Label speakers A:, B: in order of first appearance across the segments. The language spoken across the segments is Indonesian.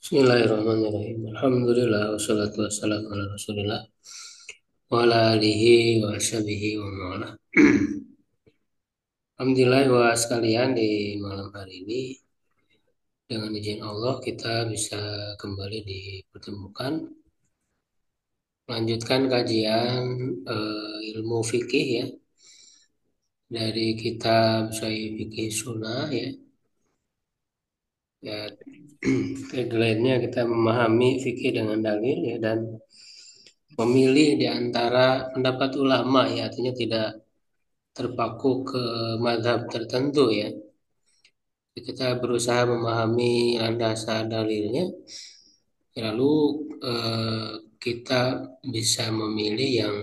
A: Bismillahirrahmanirrahim. Alhamdulillah wassalatu wassalamu ala Rasulillah wa ala alihi wa sahbihi wa mawala. Alhamdulillah wa sekalian di malam hari ini dengan izin Allah kita bisa kembali dipertemukan melanjutkan kajian ilmu fikih ya dari kitab Sahih Fikih Sunnah ya. Ya, tagline-nya kita memahami fikih dengan dalil ya dan memilih di antara pendapat ulama ya artinya tidak terpaku ke mazhab tertentu ya. Kita berusaha memahami landasan dalilnya, lalu kita bisa memilih yang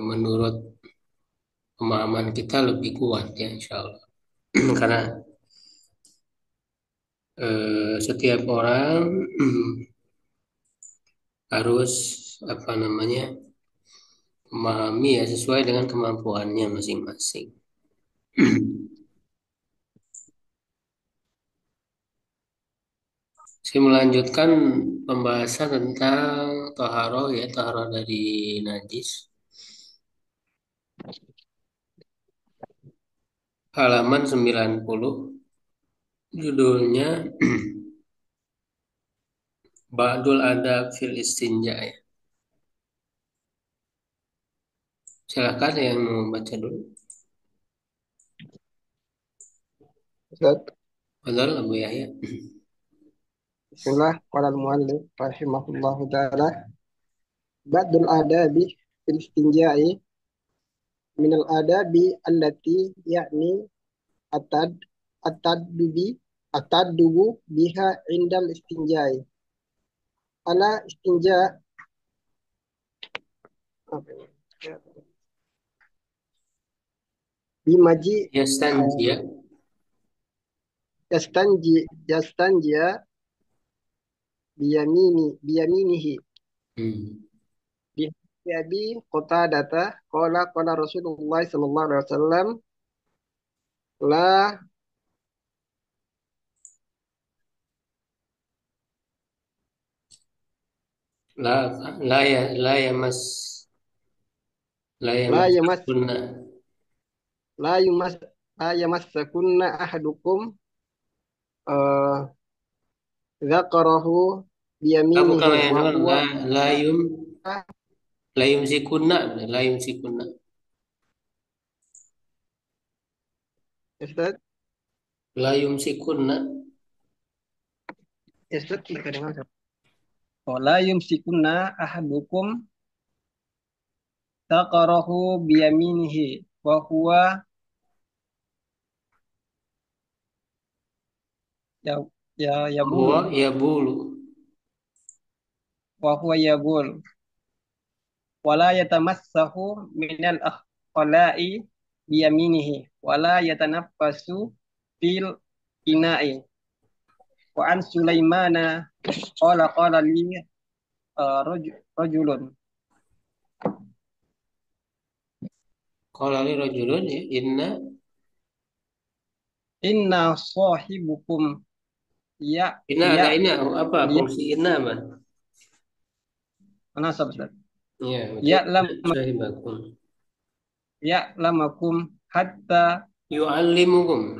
A: menurut pemahaman kita lebih kuat ya insya Allah. Karena setiap orang harus apa namanya memahami ya sesuai dengan kemampuannya masing-masing. Saya melanjutkan pembahasan tentang toharoh ya, toharoh dari najis. Halaman 90, judulnya Ba'dul Adab fil Istinja ya. Silakan yang mau baca dulu.
B: Ustaz,
A: Betul, Abu Yahya.
B: Bismillah, qala al-muallif rahimahullahu ta'ala, ba'dul adabi fil istinja'i minal adabi allati yakni atad ataddubi ataddubu biha indal istinja'i ala istinja apa ini? Bimaji
A: Yastanjia.
B: yastanji yastanjia biyaminihi
A: Hmm.
B: bi Abi Qatadata qala Rasulullah sallallahu alaihi wasallam la
A: La, la la
B: la yamas
A: yamassakunna.
B: la yumas la yamassakunna ahadukum uh, dzakarahu
A: Bukan
B: biyaminihi wa
A: yang
B: huwa
A: la yumsikunna, la yumsikunna.
B: Ustaz
A: La yumsikunna.
B: Ustaz mereka dengar oh la yumsikunna ahadukum dzakarahu biyaminihi wa huwa ya yabulu
A: Huwa yabulu.
B: wa huwa yabul wala yatamassahu minal akhlai biyaminihi wala yatanaffasu fil ina'i wa an Sulaimana qala li rajulun
A: Qala li rajulun ya,
B: inna sahibukum ya
A: inna
B: ya
A: ada ini apa
B: dia
A: fungsi inna apa?
B: mana Ustaz
A: Ya, berarti
B: ya lam
A: sahibakum.
B: ya lamakum hatta
A: Yu'allimukum.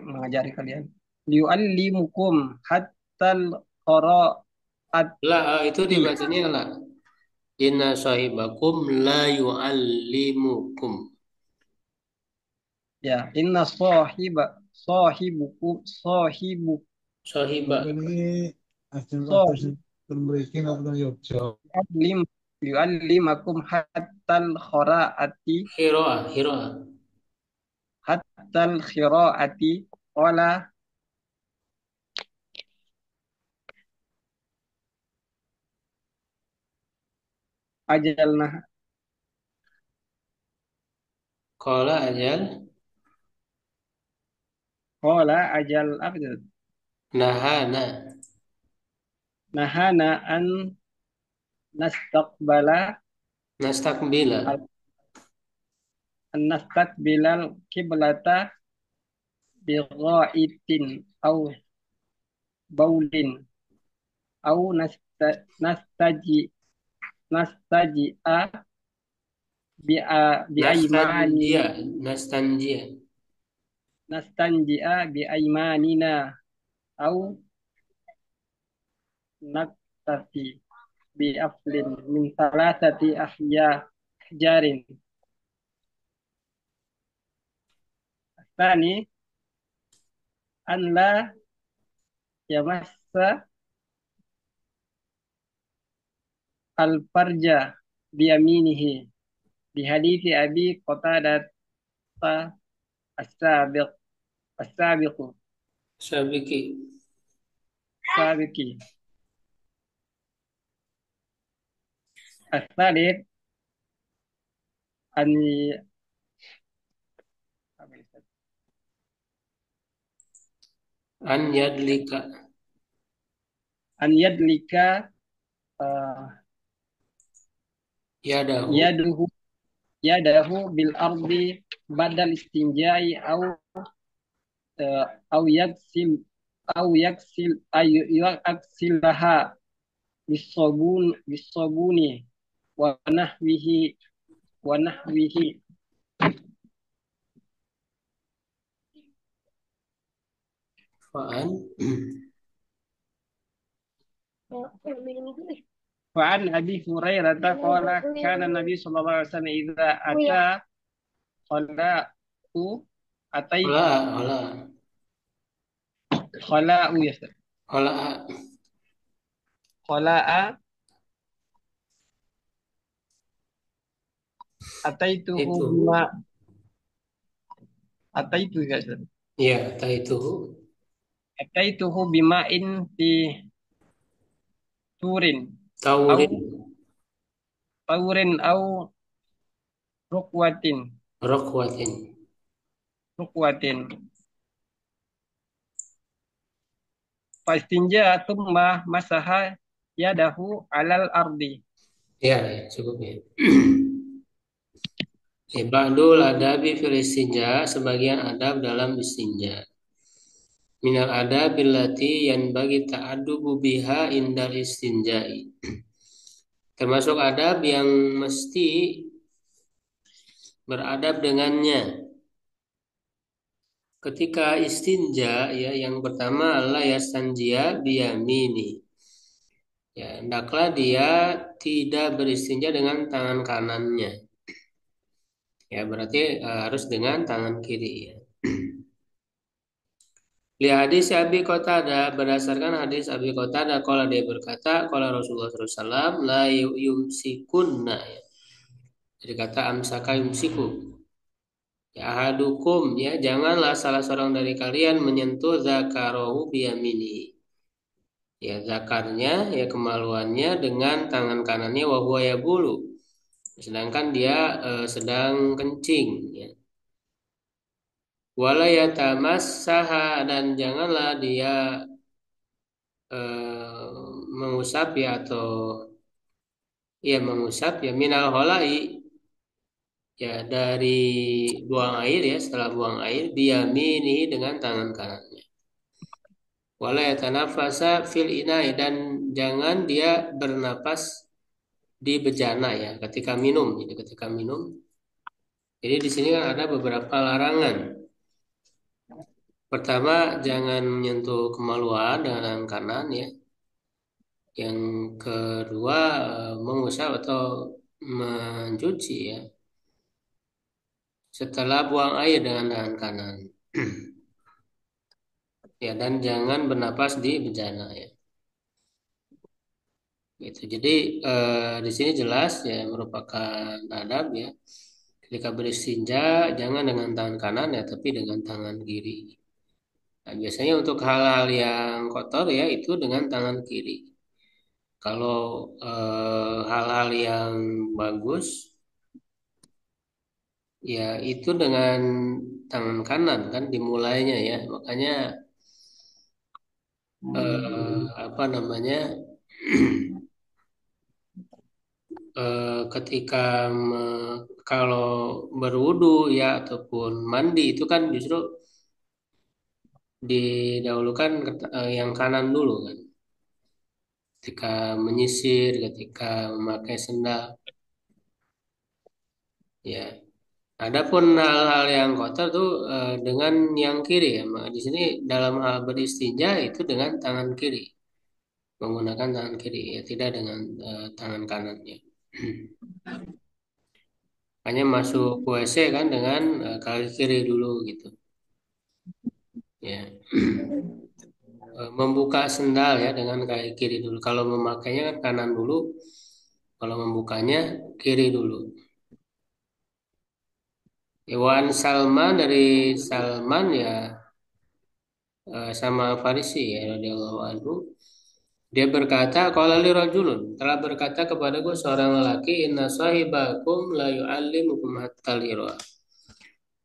B: mengajari kalian yu'allimukum hatta al-qira'at
A: La, itu dibacanya la. Inna sahibakum la yu'allimukum.
B: ya inna sahibukum
A: Sahiba.
B: sahib yu'allim yu'allimakum
A: Hiro'ah, hiro'ah.
B: hatta al-qira'ati qala ajalna
A: Qala ajal.
B: qala ajal apa itu?
A: Nahana.
B: Nahana an nastaqbala
A: Nastakbila.
B: an nastaqbilal kiblata
C: bighaitin au baulin au nastaji nastaji'a bi
A: Nastanjia,
C: aimanina
A: nastanjia.
C: nastanji'a bi aimanina au naktafi bi aflin min salasati jarin. Tani an la yamassa al farja bi yaminihi di hadithi Abi Qatadah as-sabiq as-sabiqu
A: Sabiki.
C: sabiqi as-salid an
A: An yadlika.
C: an yadlika uh,
A: Yadahu.
C: yaduhu yadahu bil ardi badal istinjai uh, au yaksil au yaksilaha bisabuni wa nahwihi wa nahwihi
A: Fa'an.
C: وعن أبي هريرة قال كان النبي صلى الله عليه وسلم إذا أتى خلاء أتيت
A: Hola, hola.
C: خلاء
A: Hola.
C: خلاء أتيته
A: Itu.
C: بما أتيته
A: Ya, itu.
C: أتيته بماء في تور
A: Taurin.
C: أو طور أو ركوة
A: Rokwatin.
C: ركوة فاستنجا ثم مسح يده على الأرض.
A: Ya, ya, cukup ya. Ba'dul adabi fil istinja, sebagian adab dalam istinja. Minal adabil lati yang bagi ta'adubu biha indal istinjai. Termasuk adab yang mesti beradab dengannya ketika istinja, ya, yang pertama adalah yastanjia biyamini. Ya, hendaklah dia tidak beristinja dengan tangan kanannya. Ya, berarti harus dengan tangan kiri, ya. Li hadis Abi Qatadah, berdasarkan hadis Abi Qatadah, kalau dia berkata, kalau Rasulullah SAW la yumsikunna, ya. Jadi kata amsaka yumsiku. Ya ahadukum, ya, janganlah salah seorang dari kalian menyentuh zakarohu biyamini. Ya, zakarnya, ya, kemaluannya dengan tangan kanannya, wahwa ya bulu. Sedangkan dia sedang kencing, ya. Wala yatamassaha, dan janganlah dia mengusap, ya, atau ya mengusap, ya, minal holai, ya, dari buang air, ya, setelah buang air biyamini dengan tangan kanannya. Wala yatanafasa fil inai, dan jangan dia bernapas di bejana, ya, ketika minum. Jadi ketika minum, jadi di sini kan ada beberapa larangan. Pertama, jangan menyentuh kemaluan dengan tangan kanan, ya. Yang kedua, mengusap atau mencuci, ya, setelah buang air dengan tangan kanan. Ya, dan jangan bernapas di bejana, ya. Gitu. Jadi di sini jelas, ya, merupakan adab, ya. Ketika beristinja jangan dengan tangan kanan, ya, tapi dengan tangan kiri. Nah, biasanya untuk hal-hal yang kotor, ya, itu dengan tangan kiri. Kalau hal-hal yang bagus, ya, itu dengan tangan kanan kan dimulainya, ya. Makanya apa namanya? Ketika kalau berwudu, ya, ataupun mandi itu kan justru didahulukan yang kanan dulu kan. Ketika menyisir, ketika memakai sendal, ya. Adapun hal-hal yang kotor tuh dengan yang kiri ya. Maka di sini dalam hal beristinja itu dengan tangan kiri, menggunakan tangan kiri ya, tidak dengan tangan kanannya. Hanya masuk WC kan dengan kaki kiri dulu gitu. Ya. Membuka sendal ya dengan kaki kiri dulu. Kalau memakainya kan kanan dulu, kalau membukanya kiri dulu. Iwan Salman dari Salman ya sama Farisi ya radhiyallahu anhu. Dia berkata, qala li rajulun, telah berkata kepadaku seorang lelaki, inna sahibakum la yu'allimukum hatta lira.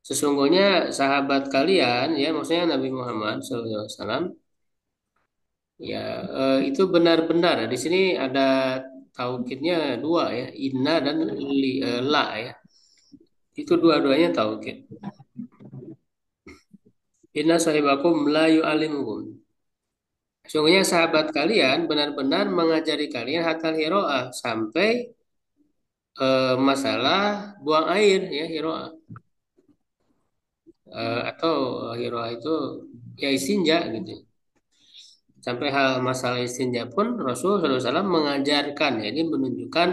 A: Sesungguhnya sahabat kalian ya maksudnya Nabi Muhammad SAW ya itu benar-benar. Di sini ada taukidnya dua ya, inna dan la ya. Itu dua-duanya taukid. Inna sahibakum la yu'allimukum. Sungguhnya sahabat kalian benar-benar mengajari kalian hatal hiro'ah sampai masalah buang air ya hiro'ah. Atau hiro'ah itu ya istinja gitu. Sampai hal masalah istinja pun Rasulullah SAW mengajarkan ya, ini menunjukkan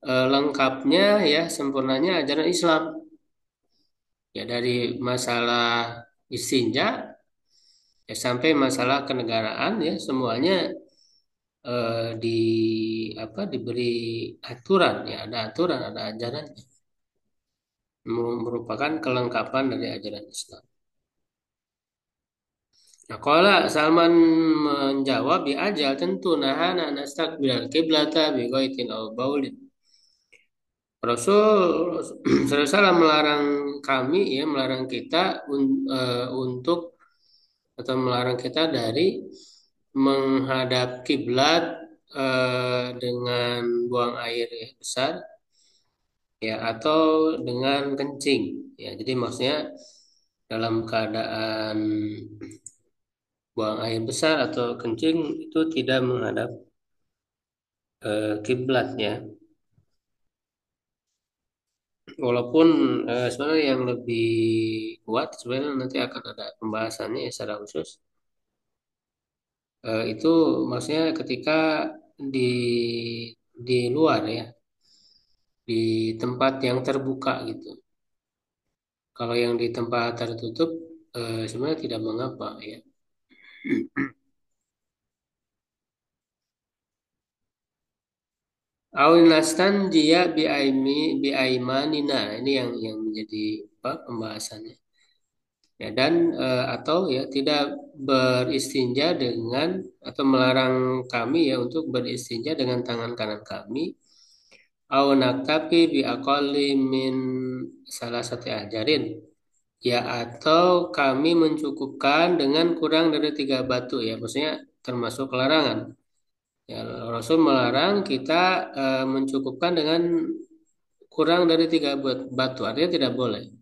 A: lengkapnya ya sempurnanya ajaran Islam. Ya dari masalah istinja ya sampai masalah kenegaraan ya semuanya di apa diberi aturan ya ada aturan ada ajaran merupakan kelengkapan dari ajaran Islam. Nah, kalau Salman menjawab ya ajal tentu nahana nastaqbilal qiblata bi ghaitin aw baulin. Rasul SAW melarang kami ya melarang kita untuk atau melarang kita dari menghadap kiblat dengan buang air ya, besar ya atau dengan kencing ya jadi maksudnya dalam keadaan buang air besar atau kencing itu tidak menghadap kiblatnya walaupun sebenarnya yang lebih kuat sebenarnya nanti akan ada pembahasannya ya, secara khusus. Itu maksudnya ketika di luar ya di tempat yang terbuka gitu. Kalau yang di tempat tertutup sebenarnya tidak mengapa ya. Aul nastan dia bi aimanina ini yang menjadi apa pembahasannya. Ya dan atau ya tidak beristinja dengan atau melarang kami ya untuk beristinja dengan tangan kanan kami. Au naktafi bi aqalli min salah satu ajarin. Ya atau kami mencukupkan dengan kurang dari 3 batu ya maksudnya termasuk larangan. Ya, Rasul melarang kita mencukupkan dengan kurang dari 3 batu, artinya tidak boleh.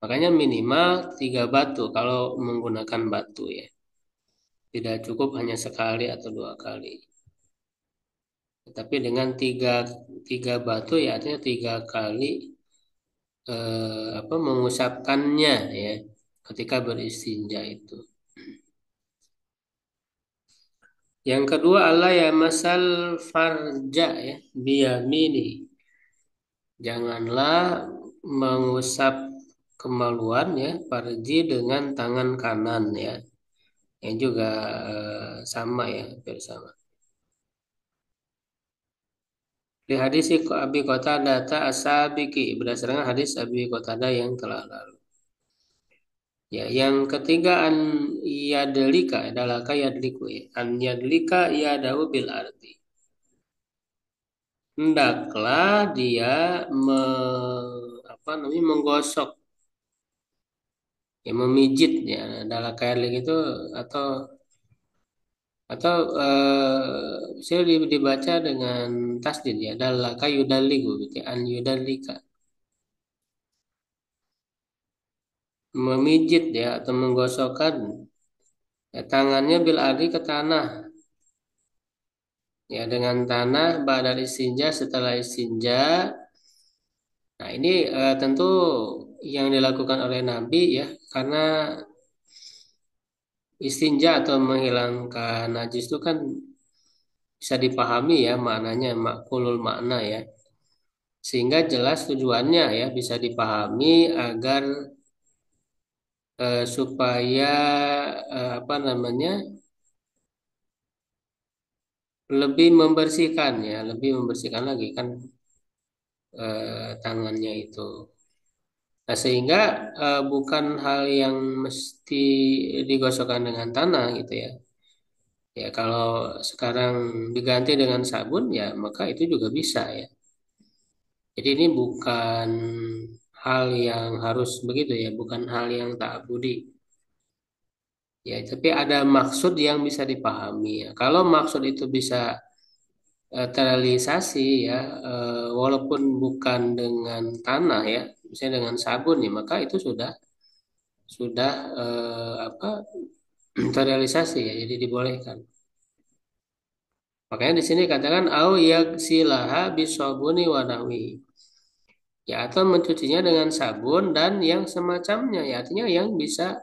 A: Makanya minimal 3 batu kalau menggunakan batu ya. Tidak cukup hanya sekali atau 2 kali. Tapi dengan tiga batu ya artinya 3 kali apa mengusapkannya ya ketika beristinja itu. Yang kedua Allah ya masal farja ya biyamini. Janganlah mengusap kemaluan ya farji dengan tangan kanan ya. Yang juga sama ya, hampir sama. Di hadis Abi Qatadah as-Sabiqi berdasarkan hadis Abi Qatadah yang telah lalu. Ya, yang ketiga an yadlika adalah yadliku ya. An yadlika yadahu bil ardi. Hendaklah dia apa namanya menggosok ya memijit ya adalah yadlik itu atau saya dibaca dengan tasdid ya adalah kayudaligu gitu ya, an yudalika memijit ya atau menggosokkan Ya, tangannya bil ardi ke tanah. Ya, dengan tanah ba'dal istinja setelah istinja. Nah, ini tentu yang dilakukan oleh Nabi ya, karena istinja atau menghilangkan najis itu kan bisa dipahami ya maknanya, makulul makna ya. Sehingga jelas tujuannya ya bisa dipahami agar supaya apa namanya lebih membersihkan ya, lebih membersihkan lagi kan tangannya itu. Nah, sehingga bukan hal yang mesti digosokkan dengan tanah gitu ya. Ya kalau sekarang diganti dengan sabun ya maka itu juga bisa ya. Jadi ini bukan hal yang harus begitu ya, bukan hal yang tak budi. Ya, tapi ada maksud yang bisa dipahami ya. Kalau maksud itu bisa terrealisasi ya, walaupun bukan dengan tanah ya, misalnya dengan sabun ya, maka itu sudah apa terrealisasi ya, jadi dibolehkan. Makanya di sini katakan au yaksilaha bisabuni wa nahwi. Ya atau mencucinya dengan sabun dan yang semacamnya ya, artinya yang bisa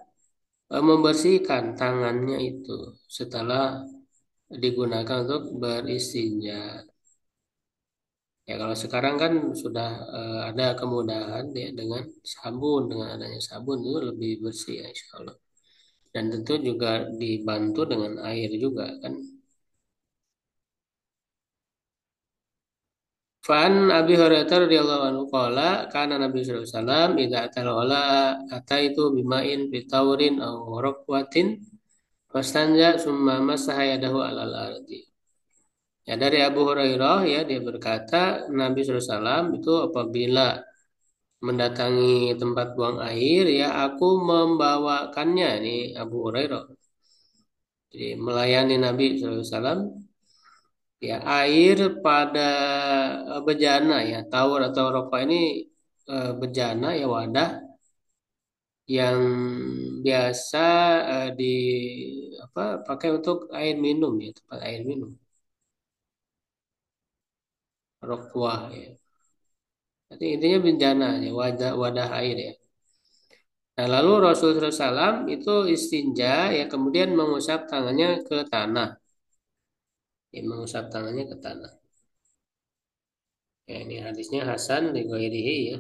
A: membersihkan tangannya itu setelah digunakan untuk beristinja. Ya kalau sekarang kan sudah ada kemudahan ya dengan sabun, dengan adanya sabun itu lebih bersih ya insya Allah. Dan tentu juga dibantu dengan air juga kan. Fan Abi Hurairah radhiyallahu anhu qala kana Nabi sallallahu alaihi wasallam idza atala ataitu bima'in bitaurin aw raqwatin fastanja summa masaha yadahu alal ardi. Ya dari Abu Hurairah ya dia berkata Nabi sallallahu alaihi wasallam itu apabila mendatangi tempat buang air ya aku membawakannya ini Abu Hurairah. Jadi melayani Nabi SAW ya air pada bejana ya tawar atau rokok ini bejana ya wadah yang biasa di apa pakai untuk air minum ya tempat air minum rokwa ya. Jadi intinya bejana ya wadah wadah air ya. Nah, lalu Rasulullah SAW itu istinja ya kemudian mengusap tangannya ke tanah. Ya, mengusap tangannya ke tanah. Ya, ini hadisnya Hasan di Ghairihi ya.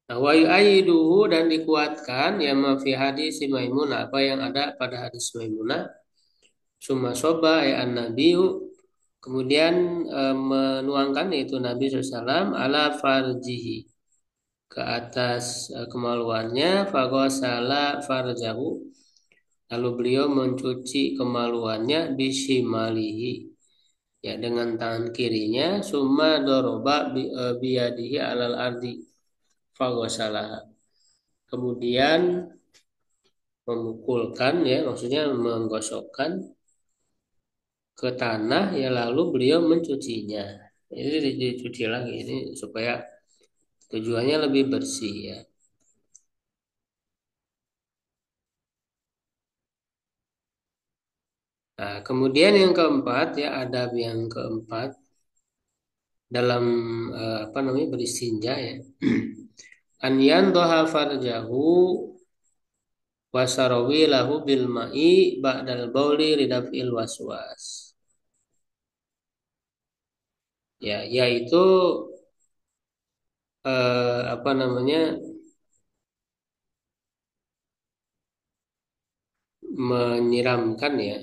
A: Nah, wa yu'ayyiduhu dan dikuatkan ya ma fi hadis Maimunah apa yang ada pada hadis Maimunah summa soba ya an-nabiyu kemudian menuangkan yaitu Nabi SAW ala farjihi ke atas kemaluannya fagosala farjahu lalu beliau mencuci kemaluannya bisimalihi ya dengan tangan kirinya summa doroba biyadihi alal ardi fagosalah kemudian memukulkan ya maksudnya menggosokkan ke tanah ya lalu beliau mencucinya ini dicuci lagi ini supaya tujuannya lebih bersih ya. Nah, kemudian yang keempat ya adab yang keempat dalam apa namanya beristinja ya. An yandoha farjahu wasarawi lahu bil ma'i ba'dal bauli ridafil waswas. Ya, yaitu apa namanya menyiramkan ya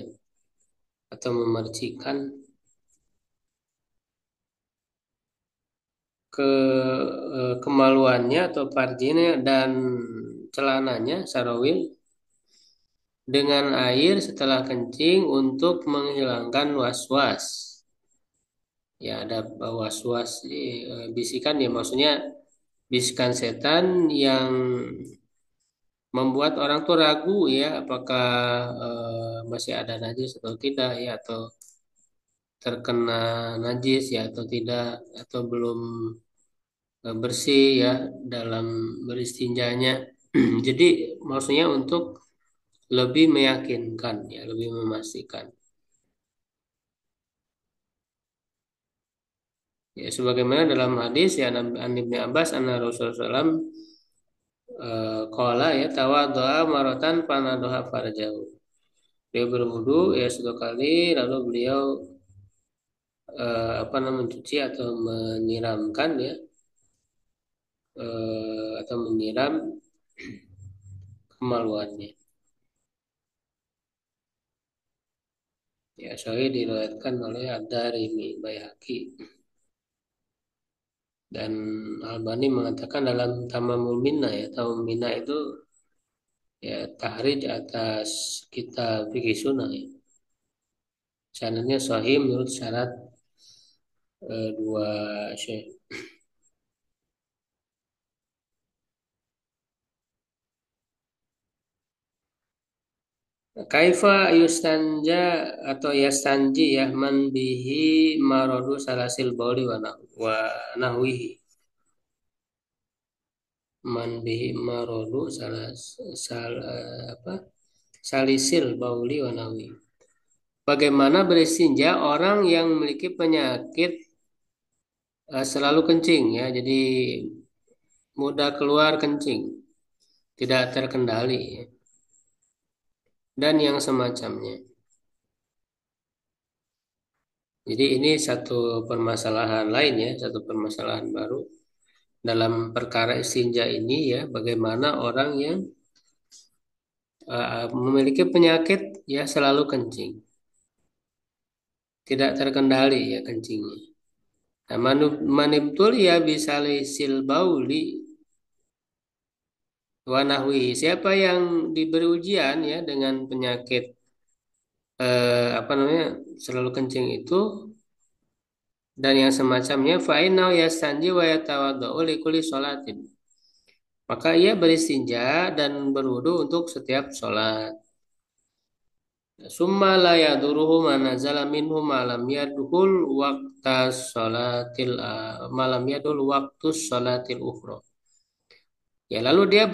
A: atau memercikan ke kemaluannya atau parjinya dan celananya sarawil dengan air setelah kencing untuk menghilangkan was-was. Ya ada was-was bisikan ya maksudnya bisikan setan yang membuat orang tuh ragu ya apakah masih ada najis atau tidak ya atau terkena najis ya atau tidak, atau belum bersih ya dalam beristinjanya. Jadi maksudnya untuk lebih meyakinkan ya, lebih memastikan. Ya sebagaimana dalam hadis ya An Ibnu Abbas anna Rasulullah SAW qala ya tawaddoa maratan panadoha farjahu. Beliau berwudu ya satu kali lalu beliau apa namanya mencuci atau menyiramkan ya atau menyiram kemaluannya. Ya, Sahih diriwayatkan oleh Ad-Darimi Baihaqi dan Albani mengatakan dalam Tamamul Minna ya, Tamamul Minna itu ya tahrij atas kitab fikih sunnah ya. Sanadnya sahih menurut syarat dua syekh. Kaifa yustanja atau yastanji ya man bihi marodu salasil bauli wa nahwihi. Man bihi marodu apa? Salisil bauli wa nahwihi. Bagaimana beristinja orang yang memiliki penyakit selalu kencing ya, jadi mudah keluar kencing, tidak terkendali ya, dan yang semacamnya. Jadi ini satu permasalahan lain ya, satu permasalahan baru dalam perkara istinja ini ya, bagaimana orang yang memiliki penyakit ya selalu kencing, tidak terkendali ya kencingnya. Nah, manibtul ya bisa lisil bauli wanahwi. Siapa yang diberi ujian ya dengan penyakit apa namanya selalu kencing itu dan yang semacamnya fa'inau yastanji wa yatawaddau likulli sholatin. Maka ia beristinja dan berwudu untuk setiap sholat. Summa la yaduruhu ma nazala minhu malam yadhul waqta sholatil malam yadhul waktu sholatil ukhra. Ya lalu dia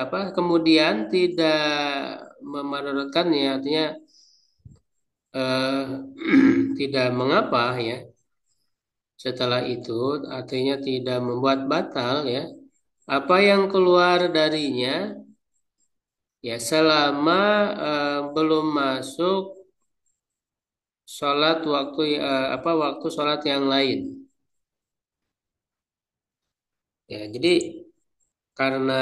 A: apa kemudian tidak memadaratkannya artinya eh, tidak mengapa ya setelah itu artinya tidak membuat batal ya apa yang keluar darinya ya selama belum masuk sholat waktu apa waktu sholat yang lain ya jadi karena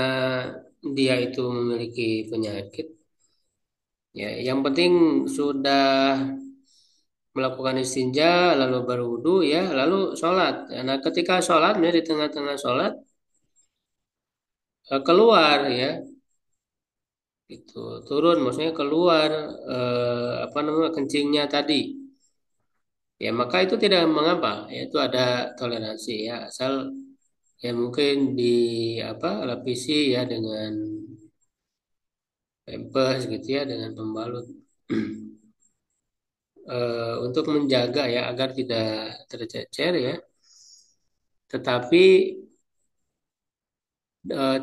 A: dia itu memiliki penyakit ya yang penting sudah melakukan istinja lalu berwudu ya lalu sholat ya, nah ketika sholat ya di tengah-tengah sholat keluar ya itu turun maksudnya keluar apa namanya kencingnya tadi ya maka itu tidak mengapa ya itu ada toleransi ya asal ya mungkin di apa lapisi ya dengan pempes gitu ya dengan pembalut untuk menjaga ya agar tidak tercecer ya tetapi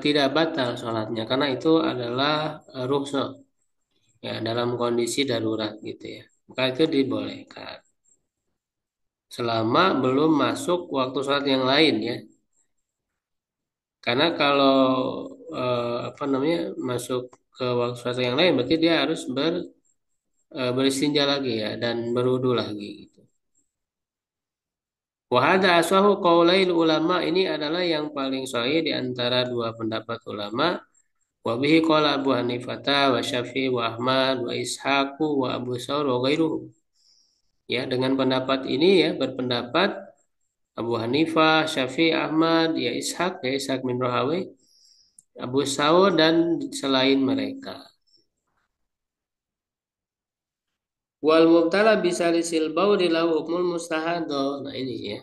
A: tidak batal sholatnya karena itu adalah rukhsah ya dalam kondisi darurat gitu ya maka itu dibolehkan selama belum masuk waktu sholat yang lain ya karena kalau apa namanya masuk ke waktu sholat yang lain berarti dia harus beristinja lagi ya dan berwudu lagi gitu. Wahada aswahu qaulail ulama ini adalah yang paling sahih di antara dua pendapat ulama. Wabihi qala Abu Hanifah wa Syafi'i wa Ahmad wa Ishaqu wa Abu Saur wa ghairuhu. Ya, dengan pendapat ini ya berpendapat Abu Hanifah, Syafi'i, Ahmad, ya Ishaq bin Rahawi, Abu Saur dan selain mereka. Wal mubtala bisa lisil baudi lahu hukmul mustahado. Nah ini ya.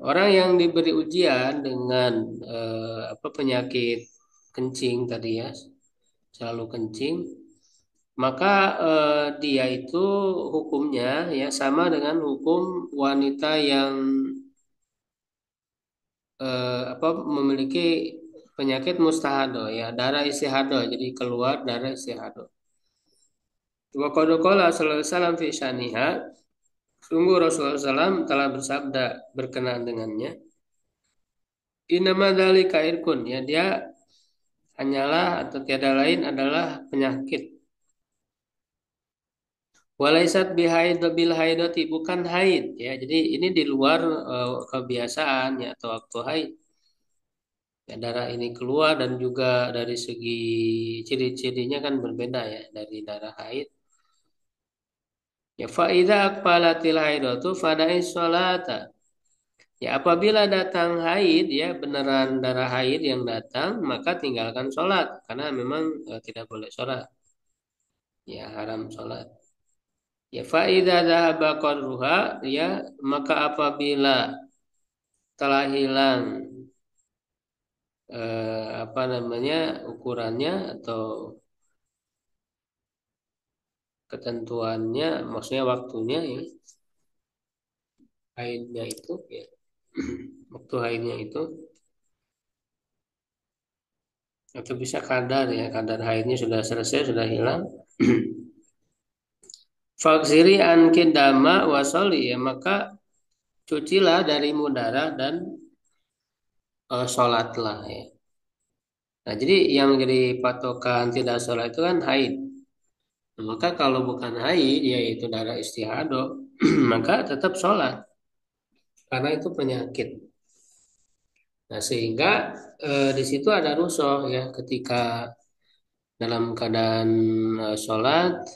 A: Orang yang diberi ujian dengan apa penyakit kencing tadi ya, selalu kencing, maka dia itu hukumnya ya sama dengan hukum wanita yang apa memiliki penyakit mustahado ya darah istihado jadi keluar darah istihado. Wa qad qala sallallahu alaihi wasallam fi syaniha sungguh Rasulullah SAW telah bersabda berkenaan dengannya inama dzalika irkun ya dia hanyalah atau tiada lain adalah penyakit. Walaisat bihaid bil haidati bukan haid ya. Jadi ini di luar kebiasaan ya atau waktu haid. Ya, darah ini keluar dan juga dari segi ciri-cirinya kan berbeda ya dari darah haid. Ya faida aqbalatil haidatu fada'i sholata. Ya apabila datang haid ya beneran darah haid yang datang maka tinggalkan sholat karena memang tidak boleh sholat. Ya haram sholat. Ya faida dhahaba qadruha ya maka apabila telah hilang apa namanya ukurannya atau ketentuannya maksudnya waktunya ya haidnya itu ya waktu haidnya itu atau bisa kadar ya kadar haidnya sudah selesai sudah hilang faksiri ankin dama wasoli ya maka cucilah dari mudara dan sholatlah ya. Nah jadi yang jadi patokan tidak sholat itu kan haid. Nah, maka kalau bukan haid yaitu darah istihadah maka tetap sholat karena itu penyakit. Nah sehingga di situ ada rusuh ya ketika dalam keadaan sholat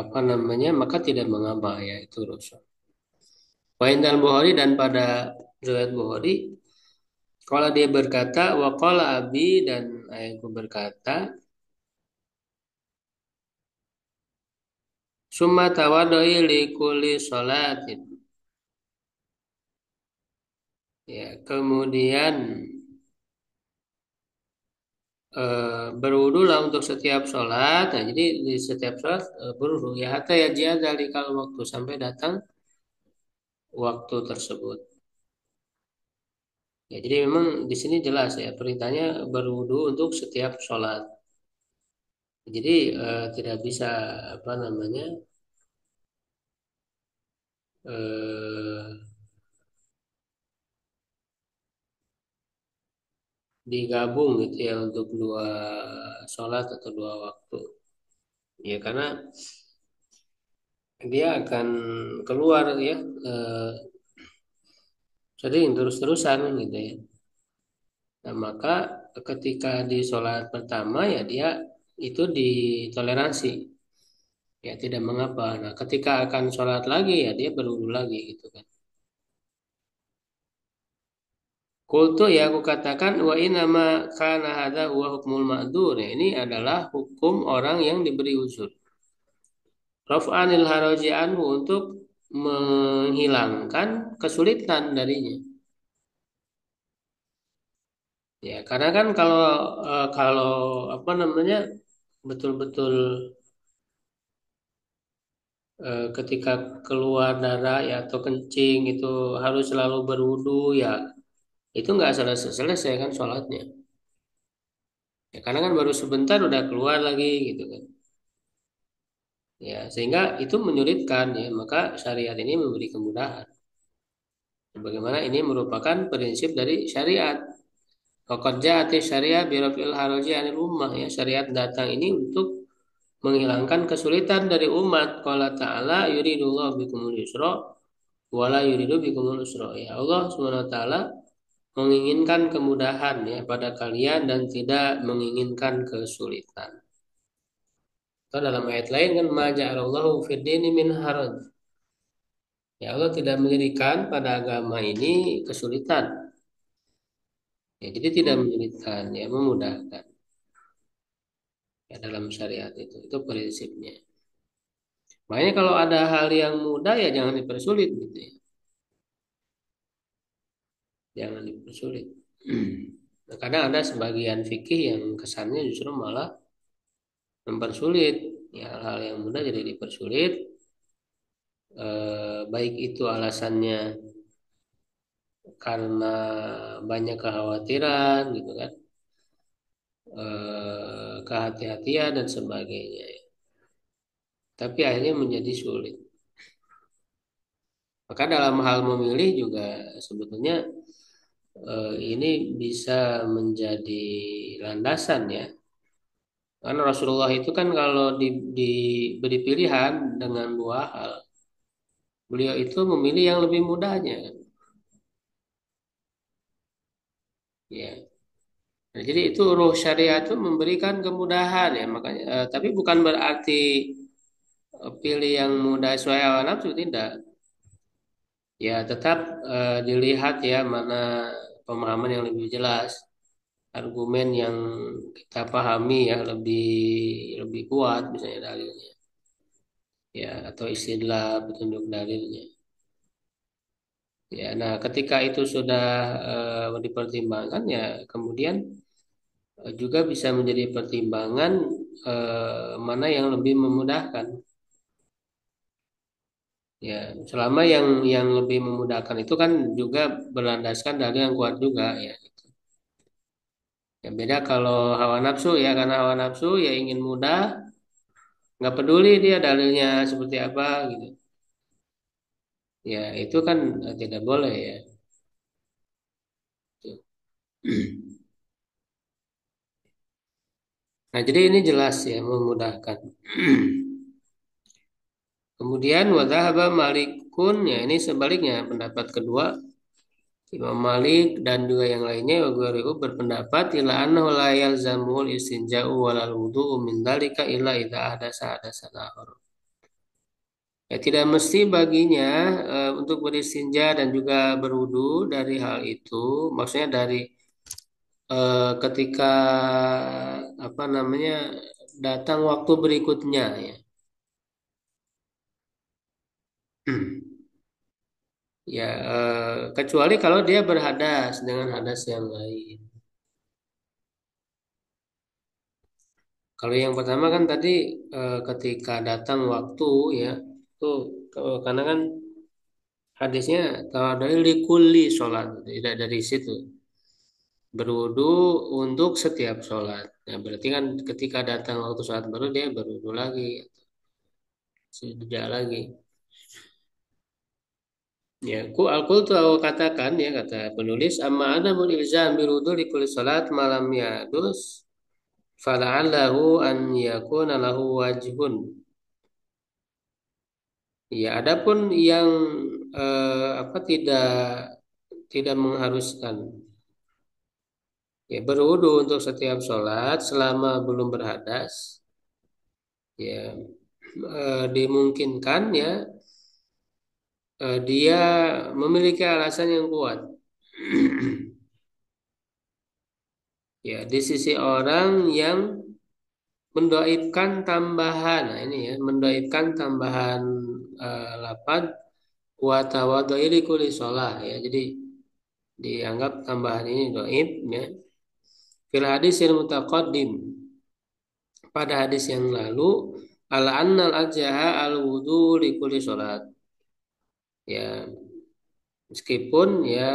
A: apa namanya maka tidak mengapa ya itu rusuh. Wa indal Bukhari dan pada riwayat Bukhari kalau dia berkata waqala abi dan ayahku berkata summa tawadoi li kulli sholatin ya kemudian berwudulah untuk setiap sholat. Nah, jadi di setiap sholat berwudu ya hatta ya dia dari kalau waktu sampai datang waktu tersebut. Ya, jadi memang di sini jelas ya perintahnya berwudu untuk setiap sholat. Jadi tidak bisa apa namanya eh, digabung gitu ya untuk dua sholat atau dua waktu. Ya karena dia akan keluar ya eh, sering terus-terusan gitu ya. Nah, maka ketika di sholat pertama ya dia itu ditoleransi ya tidak mengapa. Nah, ketika akan sholat lagi ya dia berwudu lagi gitu kan. Kultu ya aku katakan wa inama kana hadza huwa hukmul ma'dzur. Ya, ini adalah hukum orang yang diberi uzur. Raf'anil haraji anhu untuk menghilangkan kesulitan darinya. Ya, karena kan kalau apa namanya betul-betul ketika keluar darah ya atau kencing itu harus selalu berwudu ya itu nggak selesai kan sholatnya. Ya, karena kan baru sebentar udah keluar lagi gitu kan. Ya, sehingga itu menyulitkan ya, maka syariat ini memberi kemudahan. Bagaimana ini merupakan prinsip dari syariat. Qad ja'ati syariah bi raf'il haraji 'anil ummah ya, syariat datang ini untuk menghilangkan kesulitan dari umat. Qala ta'ala yuridullahu bikumul yusra wa la yuridu bikumul usra. Ya Allah Subhanahu wa taala menginginkan kemudahan ya pada kalian dan tidak menginginkan kesulitan. Atau dalam ayat lain kan ma ja'alallahu fid dini min haraj. Ya Allah tidak menjadikan pada agama ini kesulitan. Ya, jadi tidak menyulitkan, ya memudahkan. Ya, dalam syariat itu prinsipnya. Makanya kalau ada hal yang mudah ya jangan dipersulit gitu ya. Jangan dipersulit. Nah, kadang ada sebagian fikih yang kesannya justru malah mempersulit. Ya, hal-hal yang mudah jadi dipersulit. Baik itu alasannya karena banyak kekhawatiran gitu kan, kehati-hatian dan sebagainya. Tapi akhirnya menjadi sulit. Maka dalam hal memilih juga sebetulnya ini bisa menjadi landasan ya. Karena Rasulullah itu kan kalau diberi pilihan dengan dua hal, beliau itu memilih yang lebih mudahnya. Ya. Nah, jadi itu ruh syariat itu memberikan kemudahan ya makanya. Tapi bukan berarti pilih yang mudah sesuai hawa nafsu tidak. Ya tetap dilihat ya mana pemahaman yang lebih jelas, argumen yang kita pahami ya lebih lebih kuat misalnya dalilnya. Ya atau istidlal petunjuk dalilnya. Ya, nah ketika itu sudah dipertimbangkan ya kemudian juga bisa menjadi pertimbangan mana yang lebih memudahkan. Ya, selama yang lebih memudahkan itu kan juga berlandaskan dari yang kuat juga ya. Ya beda kalau hawa nafsu ya karena hawa nafsu ya ingin mudah, nggak peduli dia dalilnya seperti apa gitu. Ya itu kan tidak boleh ya. Nah jadi ini jelas ya memudahkan. Kemudian wadhahaba Malikun ya ini sebaliknya pendapat kedua Imam Malik dan juga yang lainnya Wagwariu berpendapat ila annahu la yalzamul istinja'u walal wudu'u min dzalika illa idza ahdasa hadasan akhar. Ya tidak mesti baginya untuk beristinja dan juga berwudu dari hal itu, maksudnya dari ketika apa namanya datang waktu berikutnya ya. Ya, kecuali kalau dia berhadas dengan hadas yang lain. Kalau yang pertama kan tadi ketika datang waktu ya, tuh karena kan hadisnya kalau dari likulli sholat, tidak dari situ. Berwudu untuk setiap sholat. Nah, berarti kan ketika datang waktu sholat baru dia berwudu lagi, tidak lagi. Ya, tuh aku katakan ya kata penulis amma ada ilzam berwudu di kulit sholat malam yadus fala'allahu an yakuna lahu wajhun. Ya, adapun yang apa tidak mengharuskan ya berwudu untuk setiap sholat selama belum berhadas ya dimungkinkan ya dia memiliki alasan yang kuat ya di sisi orang yang mendoibkan tambahan nah ini ya mendoibkan tambahan lapad wa tawadhu'i kulli sholah ya jadi dianggap tambahan ini doib ya fil hadis yang mutaqaddim pada hadis yang lalu ala annal ajha al wudu li kulli sholat ya meskipun ya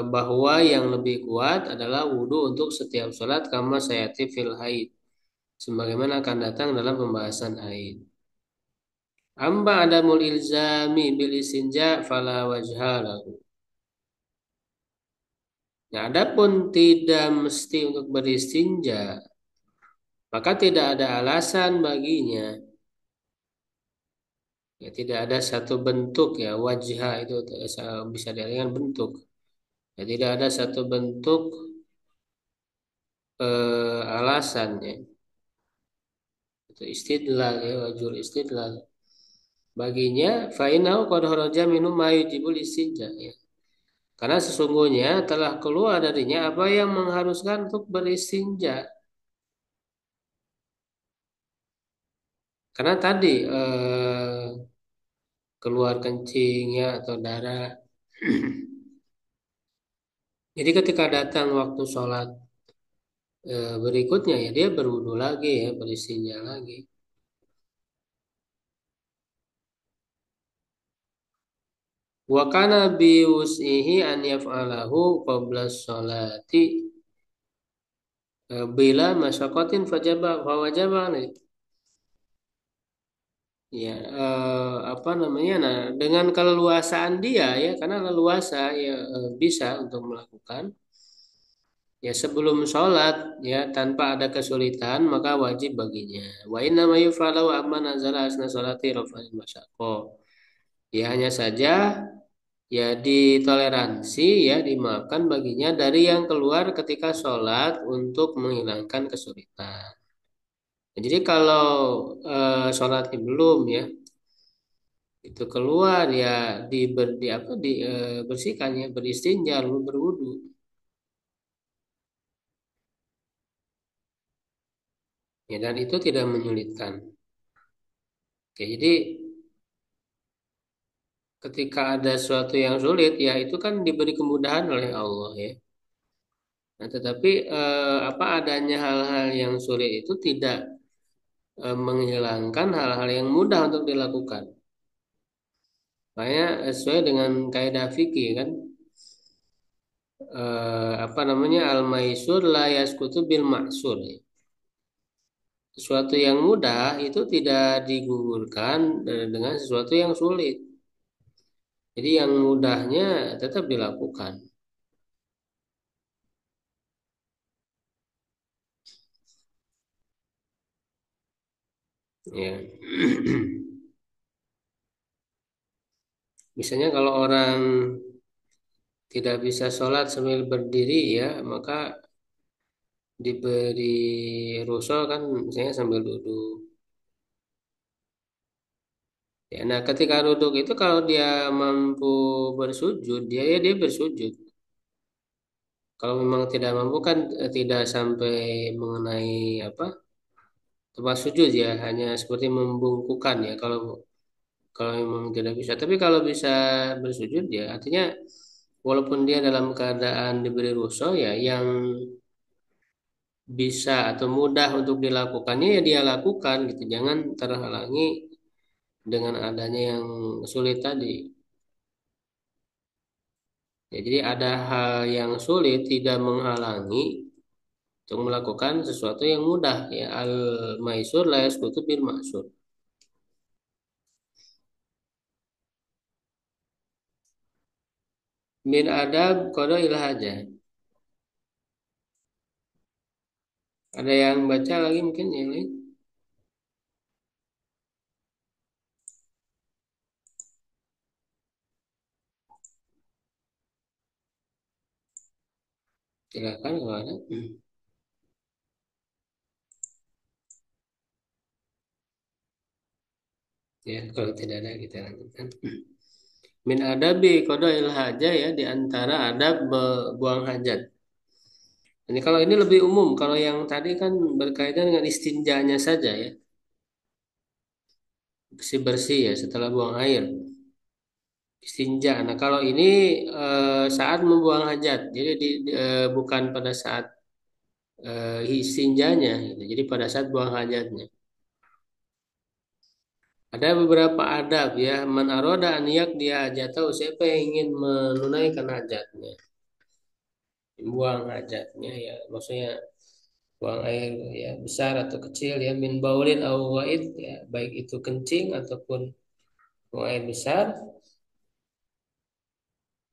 A: bahwa yang lebih kuat adalah wudhu untuk setiap sholat kama sayati fil haid sebagaimana akan datang dalam pembahasan haid amma adamul ilzami bil istinja fala wajha lahu. Nah, adapun tidak mesti untuk beristinja maka tidak ada alasan baginya. Ya, tidak ada satu bentuk ya wajah itu bisa diartikan bentuk. Ya, tidak ada satu bentuk alasannya. Itu istidlal ya wajul istidlal. Baginya fainau qad kharaja minum ma yujibul istinja ya. Karena sesungguhnya telah keluar darinya apa yang mengharuskan untuk beristinja. Karena tadi keluar kencing ya atau darah. Jadi ketika datang waktu sholat berikutnya ya dia berwudu lagi ya, beristinja lagi. Wa kana bi wus'ihi an yaf'alahu qabla sholati bila masyaqqatin fawajaba alaihi. Ya, apa namanya? Nah, dengan keleluasaan dia ya, karena leluasa ya bisa untuk melakukan ya sebelum sholat ya tanpa ada kesulitan maka wajib baginya. Wa inna ma yufalu amma nazala asna sholati rafa'il masyaqqah. Ya hanya saja ya ditoleransi ya dimaafkan baginya dari yang keluar ketika sholat untuk menghilangkan kesulitan. Jadi kalau sholatnya belum ya itu keluar ya di apa bersihkan ya beristinja lalu berwudu ya dan itu tidak menyulitkan. Oke, jadi ketika ada sesuatu yang sulit ya itu kan diberi kemudahan oleh Allah ya. Nah, tetapi apa adanya hal-hal yang sulit itu tidak menghilangkan hal-hal yang mudah untuk dilakukan. Makanya sesuai dengan kaidah fikih kan apa namanya al-maisur la yaskutu bil maksur. Sesuatu yang mudah itu tidak digugurkan dengan sesuatu yang sulit. Jadi yang mudahnya tetap dilakukan. Ya. Misalnya kalau orang tidak bisa sholat sambil berdiri ya, maka diberi ruso kan misalnya sambil duduk. Ya, nah ketika duduk itu kalau dia mampu bersujud, dia bersujud. Kalau memang tidak mampu kan tidak sampai mengenai apa tempat sujud ya, hanya seperti membungkukan ya. Kalau kalau memang tidak bisa, tapi kalau bisa bersujud ya, artinya walaupun dia dalam keadaan diberi rukhsah ya, yang bisa atau mudah untuk dilakukannya ya dia lakukan gitu. Jangan terhalangi dengan adanya yang sulit tadi. Ya, jadi ada hal yang sulit tidak menghalangi untuk melakukan sesuatu yang mudah ya al maisur la yasqutu bil ma'sur. Min adab qada il hajah. Ada yang baca lagi mungkin yang lain? Silakan kalau ada. Ya, kalau tidak ada kita lanjutkan. Min adabi qadail hajah ya di antara adab buang hajat. Ini kalau ini lebih umum, kalau yang tadi kan berkaitan dengan istinjanya saja ya, bersih-bersih ya setelah buang air, istinja. Nah, kalau ini saat membuang hajat, jadi bukan pada saat istinjanya, gitu. Jadi pada saat buang hajatnya. Ada beberapa adab ya, man aroda an dia hajatau, siapa yang ingin menunaikan hajatnya, buang hajatnya ya, maksudnya buang air ya besar atau kecil ya min baulin au waid ya baik itu kencing ataupun buang air besar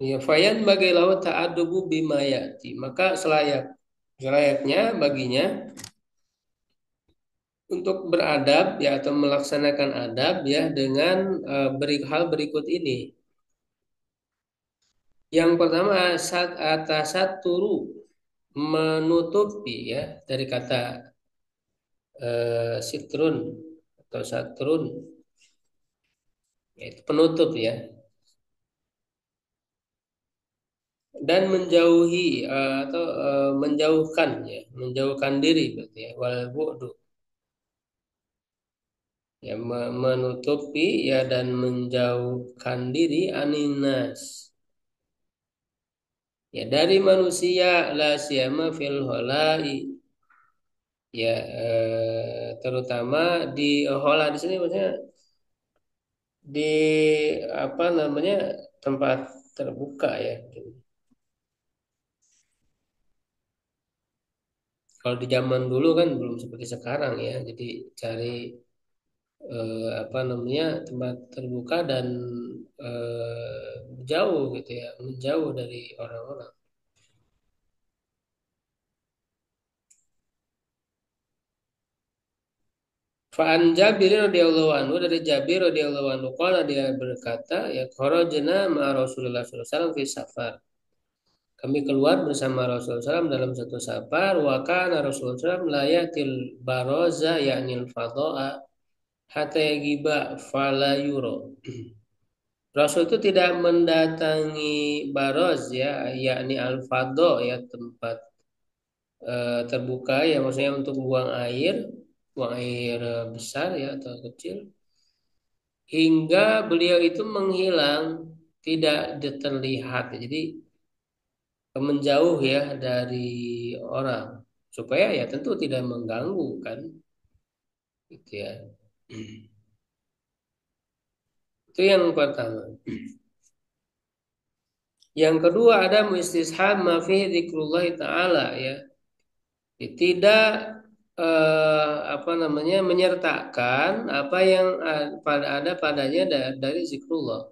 A: ya fayan bagi laut ta'adubu bimayati maka selayaknya baginya untuk beradab ya atau melaksanakan adab ya dengan hal berikut ini. Yang pertama saat atas turu menutupi ya dari kata sitrun atau satrun yaitu penutup ya dan menjauhi atau menjauhkan ya menjauhkan diri berarti ya wal bu'du ya menutupi ya dan menjauhkan diri aninas ya dari manusia la siyama fil holai Ya, terutama di hola di sini maksudnya di apa namanya tempat terbuka ya. Kalau di zaman dulu kan belum seperti sekarang ya. Jadi cari apa namanya tempat terbuka dan jauh gitu ya, menjauh dari orang-orang. Fa'an Jabir radhiyallahu anhu, dari Jabir radhiyallahu anhu qala, dia berkata ya kharajna ma Rasulullah sallallahu alaihi wasallam fi safar. Kami keluar bersama Rasulullah SAW dalam satu safar. Wa kana Rasulullah SAW la yatil baroza ya'nil fadha'a hatta yagiba fala yuro. Rasul itu tidak mendatangi baroz ya, yakni al-fadha ya, tempat terbuka ya, maksudnya untuk buang air besar ya atau kecil, hingga beliau itu menghilang, tidak terlihat. Jadi menjauh ya dari orang, supaya ya tentu tidak mengganggu kan, gitu ya. Itu yang pertama. Yang kedua ada mustishab ma fi dzikrullah taala ya. Tidak apa namanya menyertakan apa yang ada padanya dari zikrullah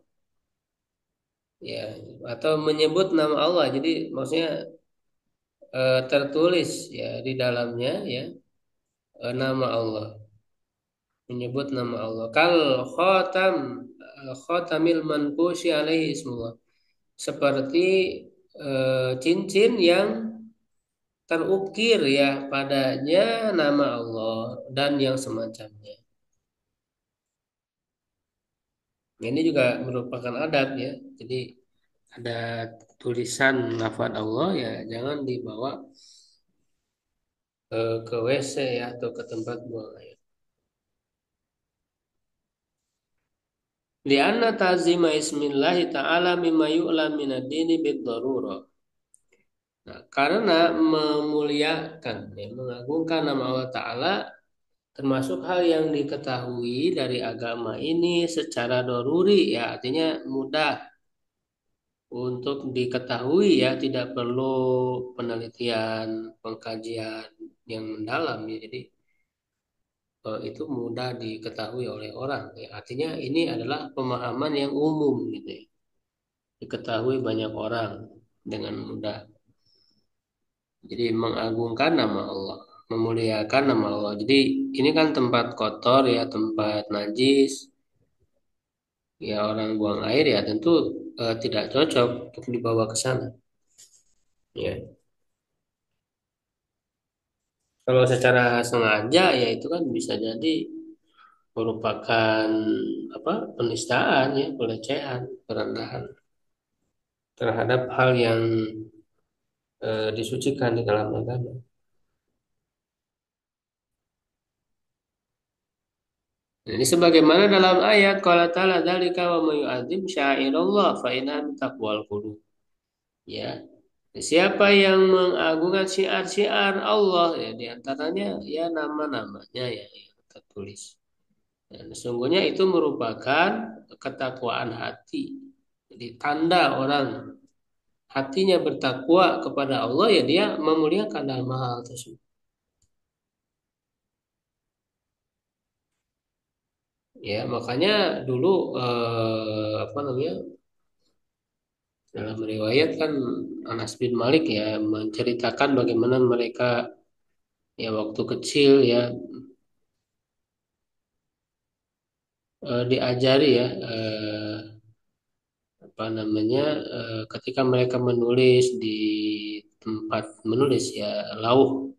A: ya, atau menyebut nama Allah. Jadi maksudnya tertulis ya di dalamnya ya, nama Allah, menyebut nama Allah. Kal khotam, khotamil mankusi alaihi ismullah, seperti cincin yang terukir ya padanya nama Allah dan yang semacamnya. Ini juga merupakan adab ya. Jadi ada tulisan lafaz Allah ya, jangan dibawa ke WC ya atau ke tempat buang air. Lianna ta'zima ismillahi ta'ala mimma yu'lam minad-dini bid-darurah. Nah, karena memuliakan ya, mengagungkan nama Allah Ta'ala termasuk hal yang diketahui dari agama ini secara doruri ya, artinya mudah untuk diketahui ya, tidak perlu penelitian, pengkajian yang mendalam ya. Jadi itu mudah diketahui oleh orang ya. Artinya ini adalah pemahaman yang umum gitu ya. Diketahui banyak orang dengan mudah. Jadi mengagungkan nama Allah, memuliakan nama Allah. Jadi ini kan tempat kotor ya, tempat najis. Ya orang buang air ya tentu tidak cocok untuk dibawa ke sana. Ya. Kalau secara sengaja ya itu kan bisa jadi merupakan apa, penistaan ya, pelecehan, perendahan terhadap hal yang disucikan di dalam agama. Nah, ini sebagaimana dalam ayat qala ta'ala dzalika wa may yu'adzim syairallah fa inna taqwal qulub. Ya, siapa yang mengagungkan syiar-syiar Allah ya, diantaranya ya nama-namanya ya yang tertulis. Dan sesungguhnya itu merupakan ketakwaan hati. Jadi tanda orang hatinya bertakwa kepada Allah ya, dia memuliakan dalam hal tersebut. Ya makanya dulu apa namanya, dalam riwayat kan Anas bin Malik ya menceritakan bagaimana mereka ya waktu kecil ya diajari ya apa namanya ketika mereka menulis di tempat menulis ya lauh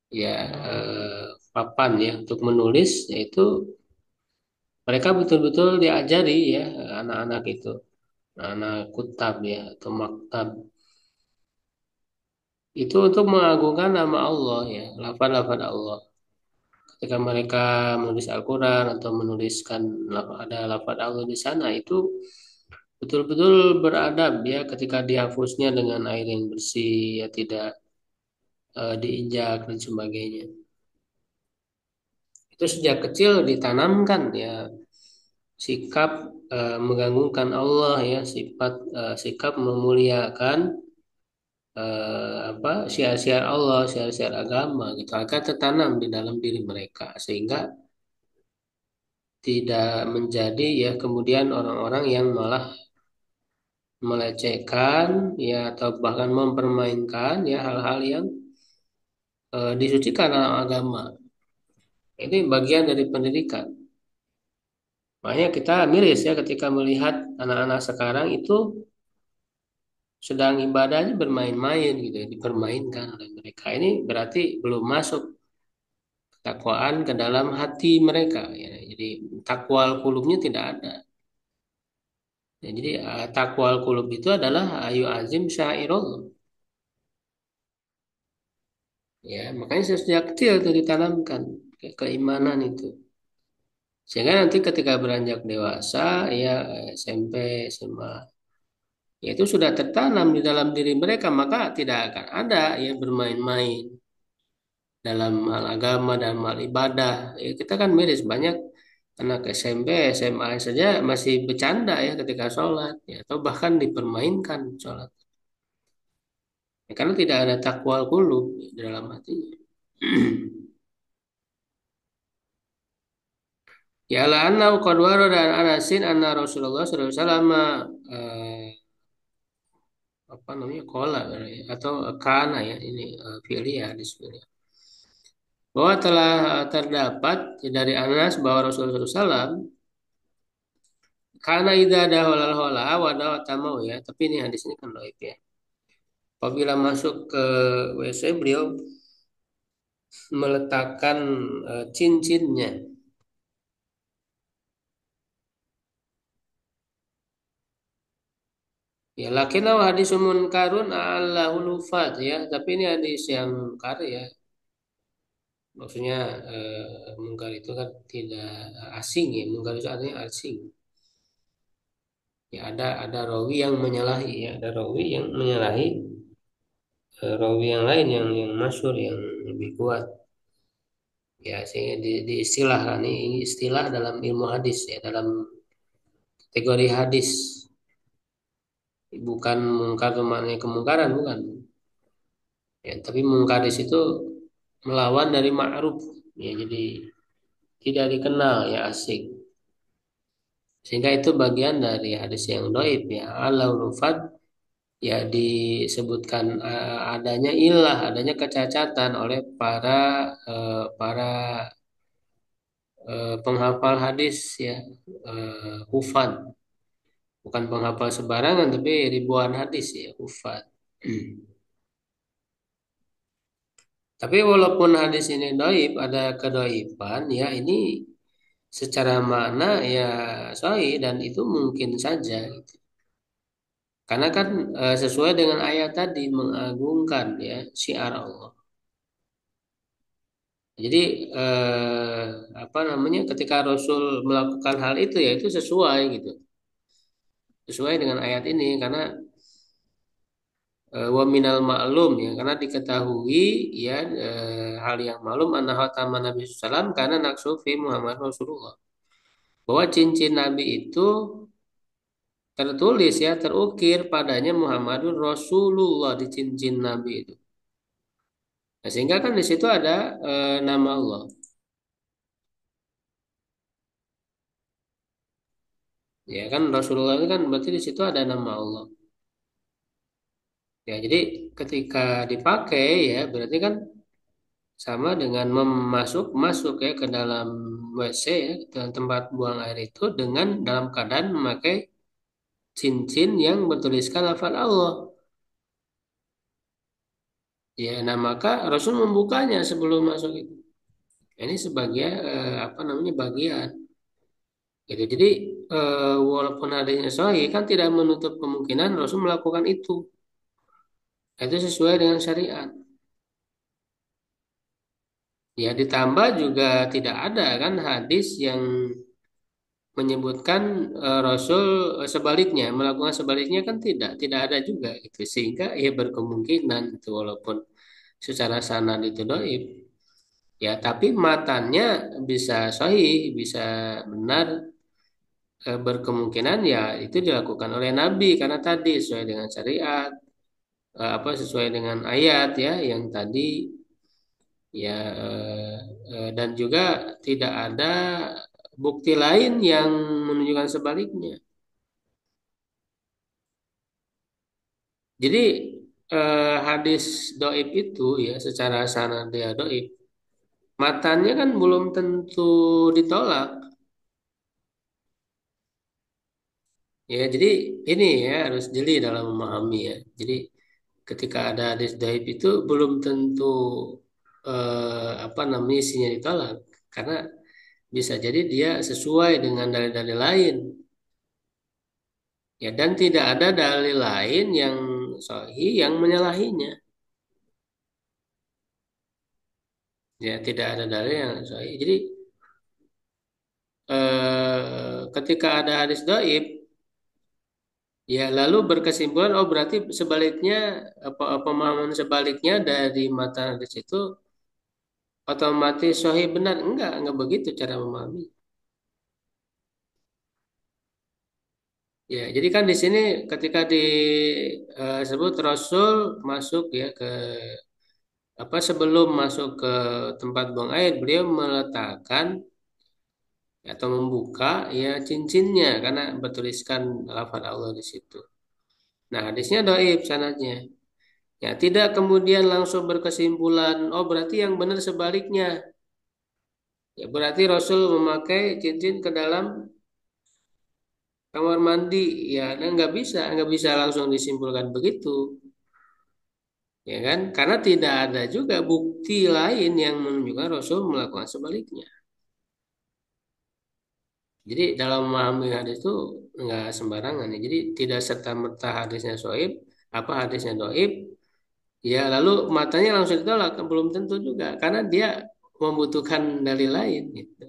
A: ya, papan ya untuk menulis, yaitu mereka betul-betul diajari ya anak-anak itu, anak kutab ya atau maktab, itu untuk mengagungkan nama Allah ya, lafaz-lafaz Allah. Ketika mereka menulis Al-Quran atau menuliskan ada lafaz Allah di sana, itu betul-betul beradab ya ketika dihapusnya dengan air yang bersih ya, tidak diinjak dan sebagainya. Itu sejak kecil ditanamkan ya sikap mengganggukan Allah ya, sikap memuliakan apa syiar-syiar Allah, syiar-syiar agama gitu agar tertanam di dalam diri mereka sehingga tidak menjadi ya kemudian orang-orang yang malah melecehkan ya atau bahkan mempermainkan ya hal-hal yang disucikan dalam agama. Ini bagian dari pendidikan. Makanya kita miris ya ketika melihat anak-anak sekarang itu sedang ibadahnya bermain-main gitu ya, dipermainkan oleh mereka. Ini berarti belum masuk takwaan ke dalam hati mereka ya. Jadi takwal kulubnya tidak ada. Ya, jadi takwal kulub itu adalah ayu azim syairullah. Ya, makanya sejak kecil itu ditanamkan keimanan itu. Sehingga nanti ketika beranjak dewasa ya SMP, SMA ya itu sudah tertanam di dalam diri mereka maka tidak akan ada yang bermain-main dalam hal agama dan hal ibadah. Ya, kita kan miris banyak anak SMP, SMA saja masih bercanda ya ketika sholat, ya, atau bahkan dipermainkan sholat. Ya, karena tidak ada takwal qulub di dalam hatinya. Ya la anna qad dan anasin anna Rasulullah sallallahu alaihi wasallam apa namanya kola atau kana ya ini fi'liyah hadis fi'liyah. Bahwa telah terdapat dari Anas bahwa Rasulullah SAW karena ida ada holal hola wadah tamau ya, tapi ini hadis ini kan doib ya. Apabila masuk ke WC beliau meletakkan cincinnya. Ya lakinau hadis munkarun ala hulufat ya, tapi ini hadis yang munkar ya. Maksudnya munkar itu kan tidak asing ya, munkar itu artinya asing. Ya ada rawi yang menyalahi ya, ada rawi yang menyalahi rawi yang lain yang masyhur yang lebih kuat. Ya sehingga di istilahkan ini istilah dalam ilmu hadis ya dalam kategori hadis bukan mungkar maknanya kemungkaran bukan ya tapi mungkar di situ melawan dari ma'ruf ya jadi tidak dikenal ya asing sehingga itu bagian dari hadis yang doib ya alau rufat ya disebutkan adanya ilah adanya kecacatan oleh para penghafal hadis ya hufad bukan penghafal sembarangan tapi ribuan hadis ya hufad. Tapi walaupun hadis ini doib ada kedoiban ya ini secara makna ya sahih dan itu mungkin saja gitu. Karena kan sesuai dengan ayat tadi mengagungkan ya syiar Allah. Jadi apa namanya ketika Rasul melakukan hal itu ya itu sesuai gitu. Sesuai dengan ayat ini karena wa minal ma'lum ya karena diketahui ya hal yang maklum anna khataman Nabi SAW karena naksu fi Muhammad Rasulullah bahwa cincin Nabi itu tertulis ya terukir padanya Muhammadun Rasulullah di cincin Nabi itu. Nah, sehingga kan di situ ada nama Allah. Ya kan Rasulullah itu kan berarti di situ ada nama Allah. Ya jadi ketika dipakai ya berarti kan sama dengan masuk ya ke dalam WC ya ke dalam tempat buang air itu dengan dalam keadaan memakai cincin yang bertuliskan lafaz Allah. Ya, nah maka Rasul membukanya sebelum masuk itu. Ini sebagai apa namanya bagian. Gitu. Jadi walaupun adanya sahih kan tidak menutup kemungkinan Rasul melakukan itu. Itu sesuai dengan syariat. Ya ditambah juga tidak ada kan hadis yang menyebutkan Rasul sebaliknya melakukan sebaliknya kan tidak ada juga itu sehingga ia berkemungkinan itu walaupun secara sanad itu doib. Ya, tapi matannya bisa sahih, bisa benar, berkemungkinan ya itu dilakukan oleh Nabi karena tadi sesuai dengan syariat, apa sesuai dengan ayat ya yang tadi ya, dan juga tidak ada bukti lain yang menunjukkan sebaliknya. Jadi hadis doib itu ya secara sanad dia doib, matanya kan belum tentu ditolak. Ya, jadi ini ya harus jeli dalam memahami ya. Jadi ketika ada hadis dhaif itu belum tentu apa namanya isinya ditolak karena bisa jadi dia sesuai dengan dalil-dalil lain ya, dan tidak ada dalil lain yang sahih yang menyalahinya. Ya, tidak ada dalil yang sahih. Jadi ketika ada hadis dhaif ya lalu berkesimpulan oh berarti sebaliknya apa pemahaman sebaliknya dari mata hadis itu otomatis sahih benar. Enggak begitu cara memahami. Ya, jadi kan di sini ketika disebut Rasul masuk ya ke apa sebelum masuk ke tempat buang air, beliau meletakkan atau membuka ya cincinnya karena bertuliskan lafaz Allah di situ. Nah, hadisnya dhaif sanadnya. Ya, tidak kemudian langsung berkesimpulan, oh berarti yang benar sebaliknya. Ya, berarti Rasul memakai cincin ke dalam kamar mandi. Ya, nah, nggak bisa langsung disimpulkan begitu. Ya kan? Karena tidak ada juga bukti lain yang menunjukkan Rasul melakukan sebaliknya. Jadi dalam memahami hadis itu nggak sembarangan ya. Jadi tidak serta merta hadisnya soib, apa hadisnya doib, ya lalu matanya langsung ditolak, belum tentu juga, karena dia membutuhkan dalil lain. Gitu.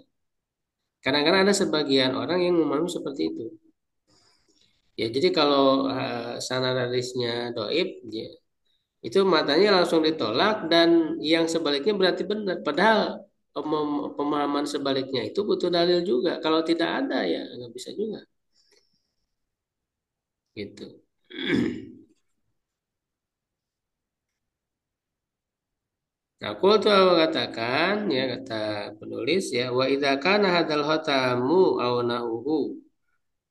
A: Kadang-kadang ada sebagian orang yang memahami seperti itu. Ya jadi kalau sanad hadisnya doib, ya, itu matanya langsung ditolak dan yang sebaliknya berarti benar. Padahal pemahaman sebaliknya itu butuh dalil juga. Kalau tidak ada ya nggak bisa juga. Gitu. Nah, aku tuh katakan ya kata penulis ya wa idza kana hadzal khatamu aw nahuhu.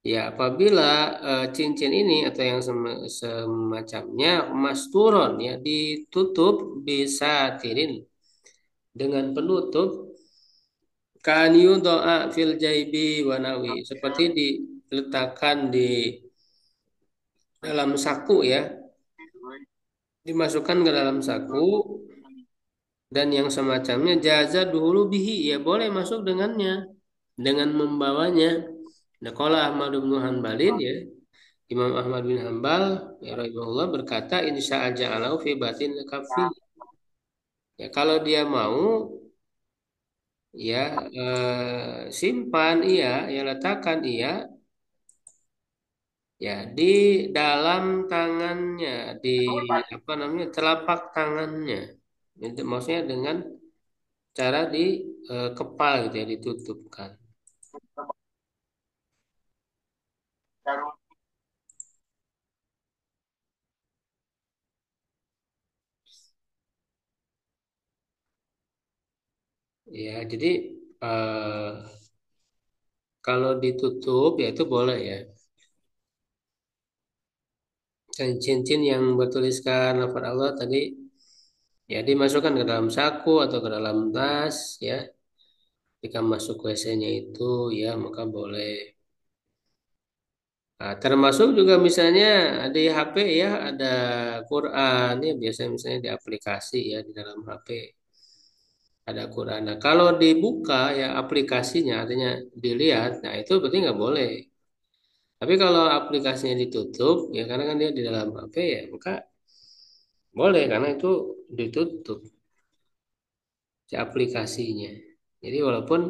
A: Ya apabila cincin ini atau yang semacamnya masturon ya ditutup bisa tirin dengan penutup kan yudoa fil jaibi wanawi seperti diletakkan di dalam saku ya, dimasukkan ke dalam saku dan yang semacamnya jaza dulu bihi ya boleh masuk dengannya dengan membawanya. Nah, kalau Ahmad bin Hanbalin ya Imam Ahmad bin Hanbal ya rahimahullah berkata insya ja'alahu fi batin kafi ya kalau dia mau ya simpan iya ya letakkan iya ya di dalam tangannya di apa namanya telapak tangannya itu maksudnya dengan cara di kepal gitu ya ditutupkan ya jadi eh, kalau ditutup ya itu boleh ya dan cincin yang bertuliskan lafaz Allah tadi ya dimasukkan ke dalam saku atau ke dalam tas ya jika masuk WC-nya itu ya maka boleh. Nah, termasuk juga misalnya di HP ya ada Quran ya biasanya misalnya di aplikasi ya di dalam HP ada Quran. Nah, kalau dibuka ya aplikasinya artinya dilihat, nah itu berarti nggak boleh. Tapi kalau aplikasinya ditutup ya karena kan dia di dalam HP ya maka boleh karena itu ditutup si aplikasinya. Jadi walaupun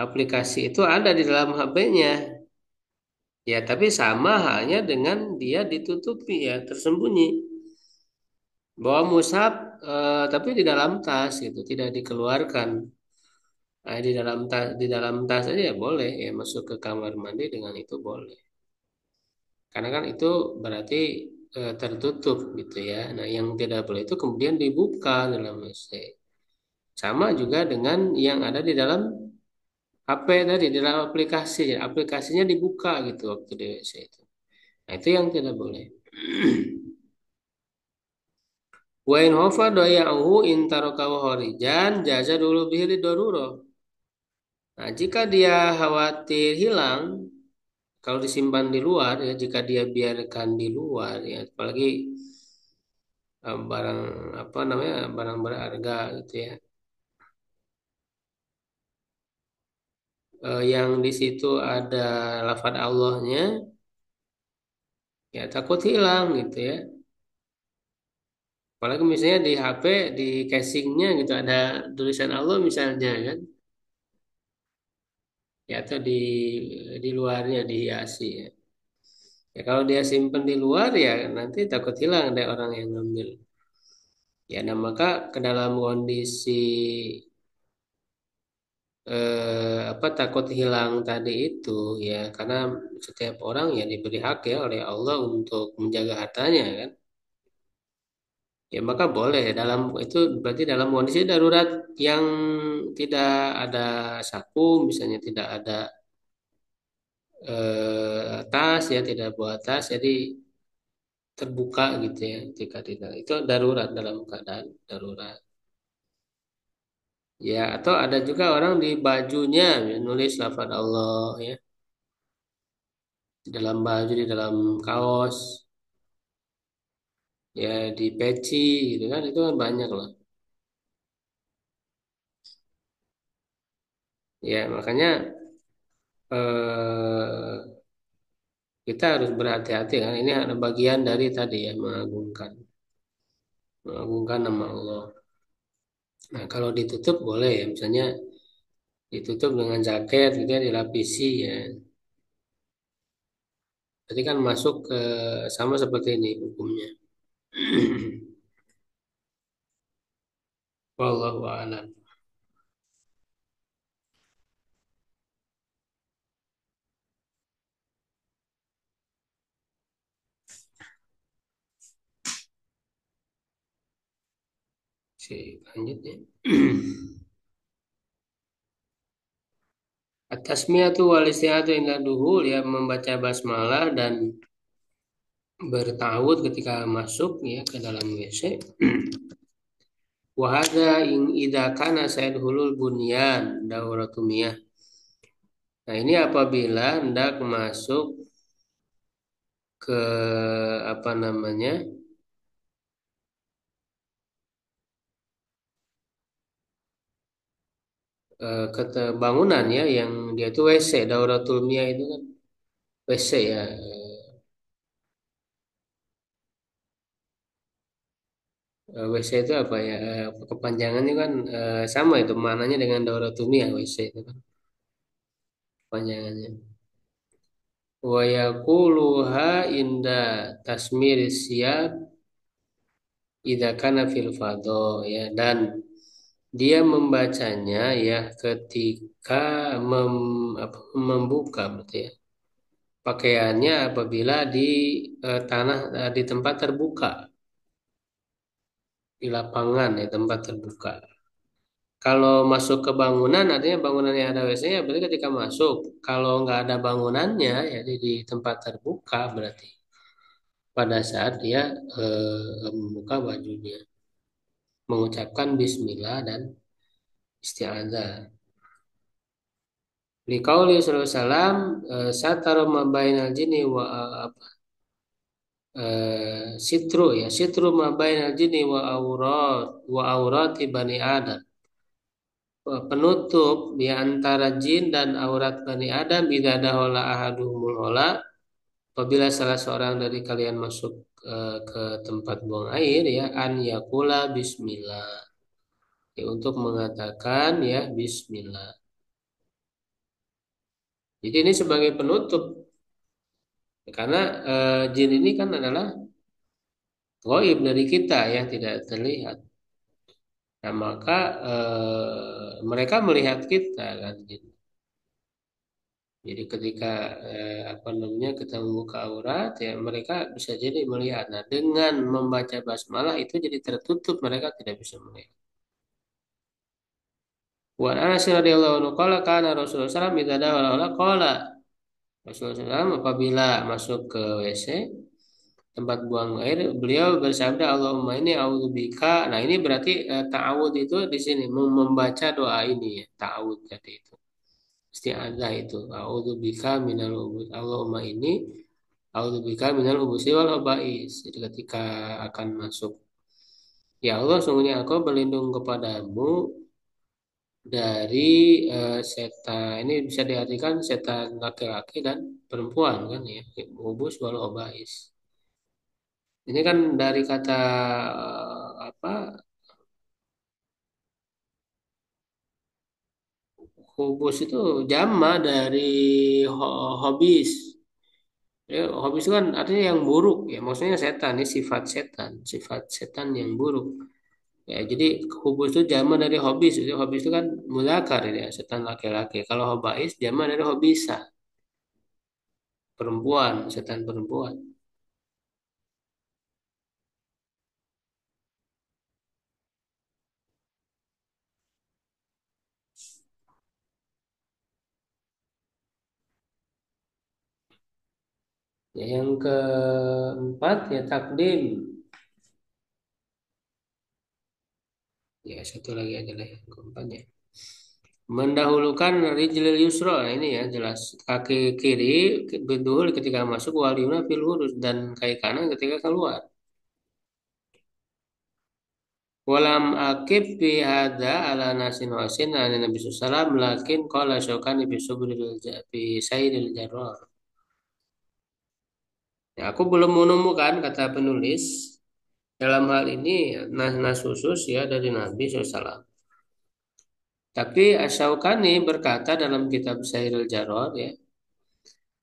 A: aplikasi itu ada di dalam HP-nya ya tapi sama halnya dengan dia ditutupi ya tersembunyi. Bawa mushaf tapi di dalam tas gitu, tidak dikeluarkan. Nah, di dalam tas aja ya boleh ya, masuk ke kamar mandi dengan itu boleh. Karena kan itu berarti tertutup gitu ya. Nah, yang tidak boleh itu kemudian dibuka dalam WC. Sama juga dengan yang ada di dalam HP tadi, di dalam aplikasi. Aplikasinya dibuka gitu waktu di WC itu. Nah, itu yang tidak boleh. Wa in hofa doya'uhu in tarakahu horijan jaza dulu bihili doruro. Nah, jika dia khawatir hilang, kalau disimpan di luar ya, jika dia biarkan di luar ya, apalagi barang apa namanya, barang berharga gitu ya, yang di situ ada lafadz Allahnya, ya takut hilang gitu ya. Apalagi misalnya di HP di casingnya gitu ada tulisan Allah misalnya kan, ya atau di luarnya dihiasi ya. Ya kalau dia simpen di luar ya nanti takut hilang ada orang yang ngambil. Ya, nah maka ke dalam kondisi apa takut hilang tadi itu ya karena setiap orang ya diberi hak ya oleh Allah untuk menjaga hartanya kan. Ya maka boleh dalam itu berarti dalam kondisi darurat yang tidak ada saku misalnya tidak ada tas ya tidak bawa tas jadi terbuka gitu ya jika tidak itu darurat dalam keadaan darurat. Ya, atau ada juga orang di bajunya ya, nulis lafadz Allah ya, di dalam baju, di dalam kaos, ya di peci gitu kan, itu kan banyak lah. Ya, makanya eh, kita harus berhati-hati kan. Ini ada bagian dari tadi ya, mengagungkan nama Allah. Nah, kalau ditutup boleh ya, misalnya ditutup dengan jaket gitu ya, dilapisi ya. Jadi kan masuk ke sama seperti ini hukumnya. Wallahu a'lam. Si lanjutnya. At-tasmiyatu wal isti'adzatu inda duhul ya membaca basmalah dan bertawud ketika masuk ya ke dalam WC. Wa hadza in idza kana sayadkhulul bunyan dauratumiyah. Nah, ini apabila hendak masuk ke apa namanya? Ke bangunan ya yang dia itu WC dauratul miyah itu kan WC ya. WC itu apa ya? Kepanjangannya kan sama itu maknanya dengan dauratul miyah WC itu kan kepanjangannya. Wa yaquluha inda tasmir siyab idza kana fil fadho ya dan dia membacanya ya ketika membuka berarti ya pakaiannya apabila di tanah di tempat terbuka di lapangan ya tempat terbuka. Kalau masuk ke bangunan artinya bangunan yang ada WC-nya berarti ketika masuk. Kalau nggak ada bangunannya ya di tempat terbuka berarti pada saat dia membuka bajunya, mengucapkan bismillah dan isti'adzah. Liqauli sallallahu alaihi wasallam satara ma bainal jinni wa sitru ya sitru ma bainal jinni wa aurati bani Adam. Penutup di antara jin dan aurat bani Adam idza dahola ahaduhumul hola apabila salah seorang dari kalian masuk ke tempat buang air ya an yakula bismillah ya, untuk mengatakan ya bismillah. Jadi ini sebagai penutup karena jin ini kan adalah gaib dari kita yang tidak terlihat. Nah, maka mereka melihat kita kan gitu. Jadi ketika apa namanya kita membuka aurat ya mereka bisa jadi melihat. Nah, dengan membaca basmalah itu jadi tertutup mereka tidak bisa melihat. Wa Anas radhiyallahu anhu qala kana Rasulullah sallallahu alaihi wasallam idza dawala qala Rasulullah SAW apabila masuk ke WC tempat buang air beliau bersabda Allahumma ini a'udzubika. Nah, ini berarti ta'awud itu di sini membaca doa ini ya, ta'awud tadi itu. Isti'adzah itu a'udzubika minal ubus. Allahumma ini a'udzubika minal ubusi wal khaba'is. Jadi ketika akan masuk, ya Allah, sungguhnya aku berlindung kepadamu dari setan. Ini bisa diartikan setan laki-laki dan perempuan kan ya. Ubus wal khaba'is. Ini kan dari kata apa? Hubus itu jama dari hobis. Ya, hobis itu kan artinya yang buruk ya. Maksudnya setan, ini sifat setan yang buruk. Ya, jadi hubus itu jama dari hobis. Itu hobis itu kan muzakar ya, setan laki-laki. Kalau hobais jama dari hobisa, perempuan, setan perempuan. Ya, yang keempat ya takdim. Ya, satu lagi adalah yang keempat ya. Mendahulukan rijlil yusra. Nah, ini ya jelas. Kaki kiri betul ketika masuk waliuna fil hurus dan kaki kanan ketika keluar. Walam akib fi hadza ala nasin wasin an Nabi sallallahu lakin qala syauqani fi subril fi sayyidil jarrar. Ya, aku belum menemukan kata penulis dalam hal ini nas khusus ya dari Nabi SAW. Tapi Asyaukani berkata dalam kitab Syairul Jarrar ya,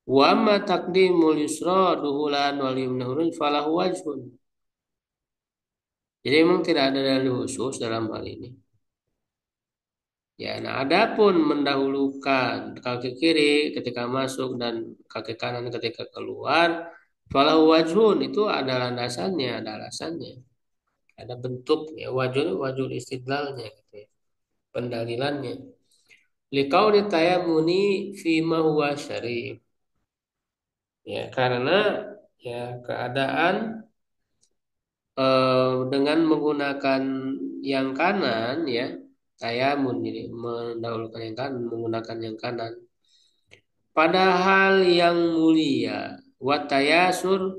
A: wa ma taqdimul yusra duhulan wal yumna hurun falahu wajhun. Jadi memang tidak ada dalil khusus dalam hal ini. Ya, nah adapun mendahulukan kaki kiri ketika masuk dan kaki kanan ketika keluar, falahu wajhun itu ada landasannya, ada alasannya, ada bentuknya, wajhun wajhul istidlalnya gitu ya, pendalilannya. Liqauli tayammuni fi ma huwa syarif. Ya, karena ya keadaan dengan menggunakan yang kanan ya tayamun jadi mendahulukan yang kanan menggunakan yang kanan padahal yang mulia watayasur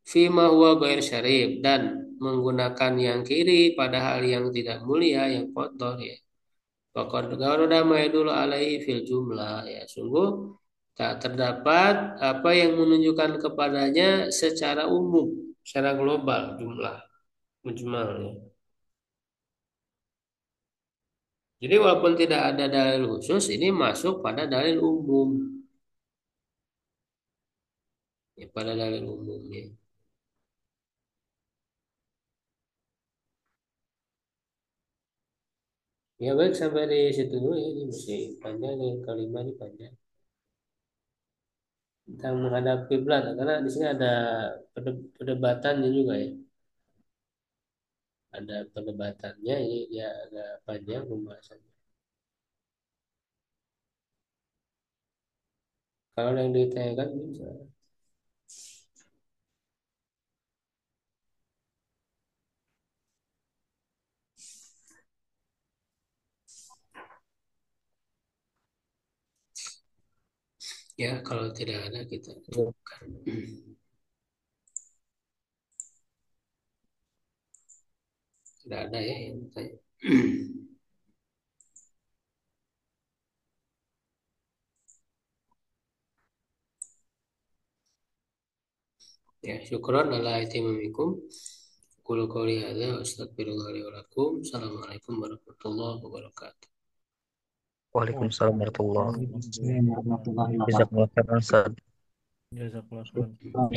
A: fima huwa ghair syarif dan menggunakan yang kiri padahal yang tidak mulia yang kotor ya Faqad gharada ma yadullu alaihi fil jumlah ya sungguh tak terdapat apa yang menunjukkan kepadanya secara umum secara global jumlah mujmal ya. Jadi walaupun tidak ada dalil khusus, ini masuk pada dalil umum. Ya, pada dalil umumnya. Ya baik sampai di situ dulu ya. Ini masih panjang nih kalimat ini panjang. Tentang menghadap kiblat karena di sini ada perdebatannya juga ya. Ada perdebatannya ini ya agak panjang pembahasannya. Kalau yang ditanyakan bisa. Ya kalau tidak ada kita cukupkan. Tidak ada ya yang bertanya. Ya, syukron ala itimamikum. Qul qouli hadza wa astaghfirullah li wa lakum. Assalamualaikum warahmatullahi wabarakatuh.
D: Waalaikumsalam warahmatullahi
E: Waalaikumsalam warahmatullahi wabarakatuh.
D: wabarakatuh. Jazakallah khairan, Ustaz.
E: Jazakallah khairan.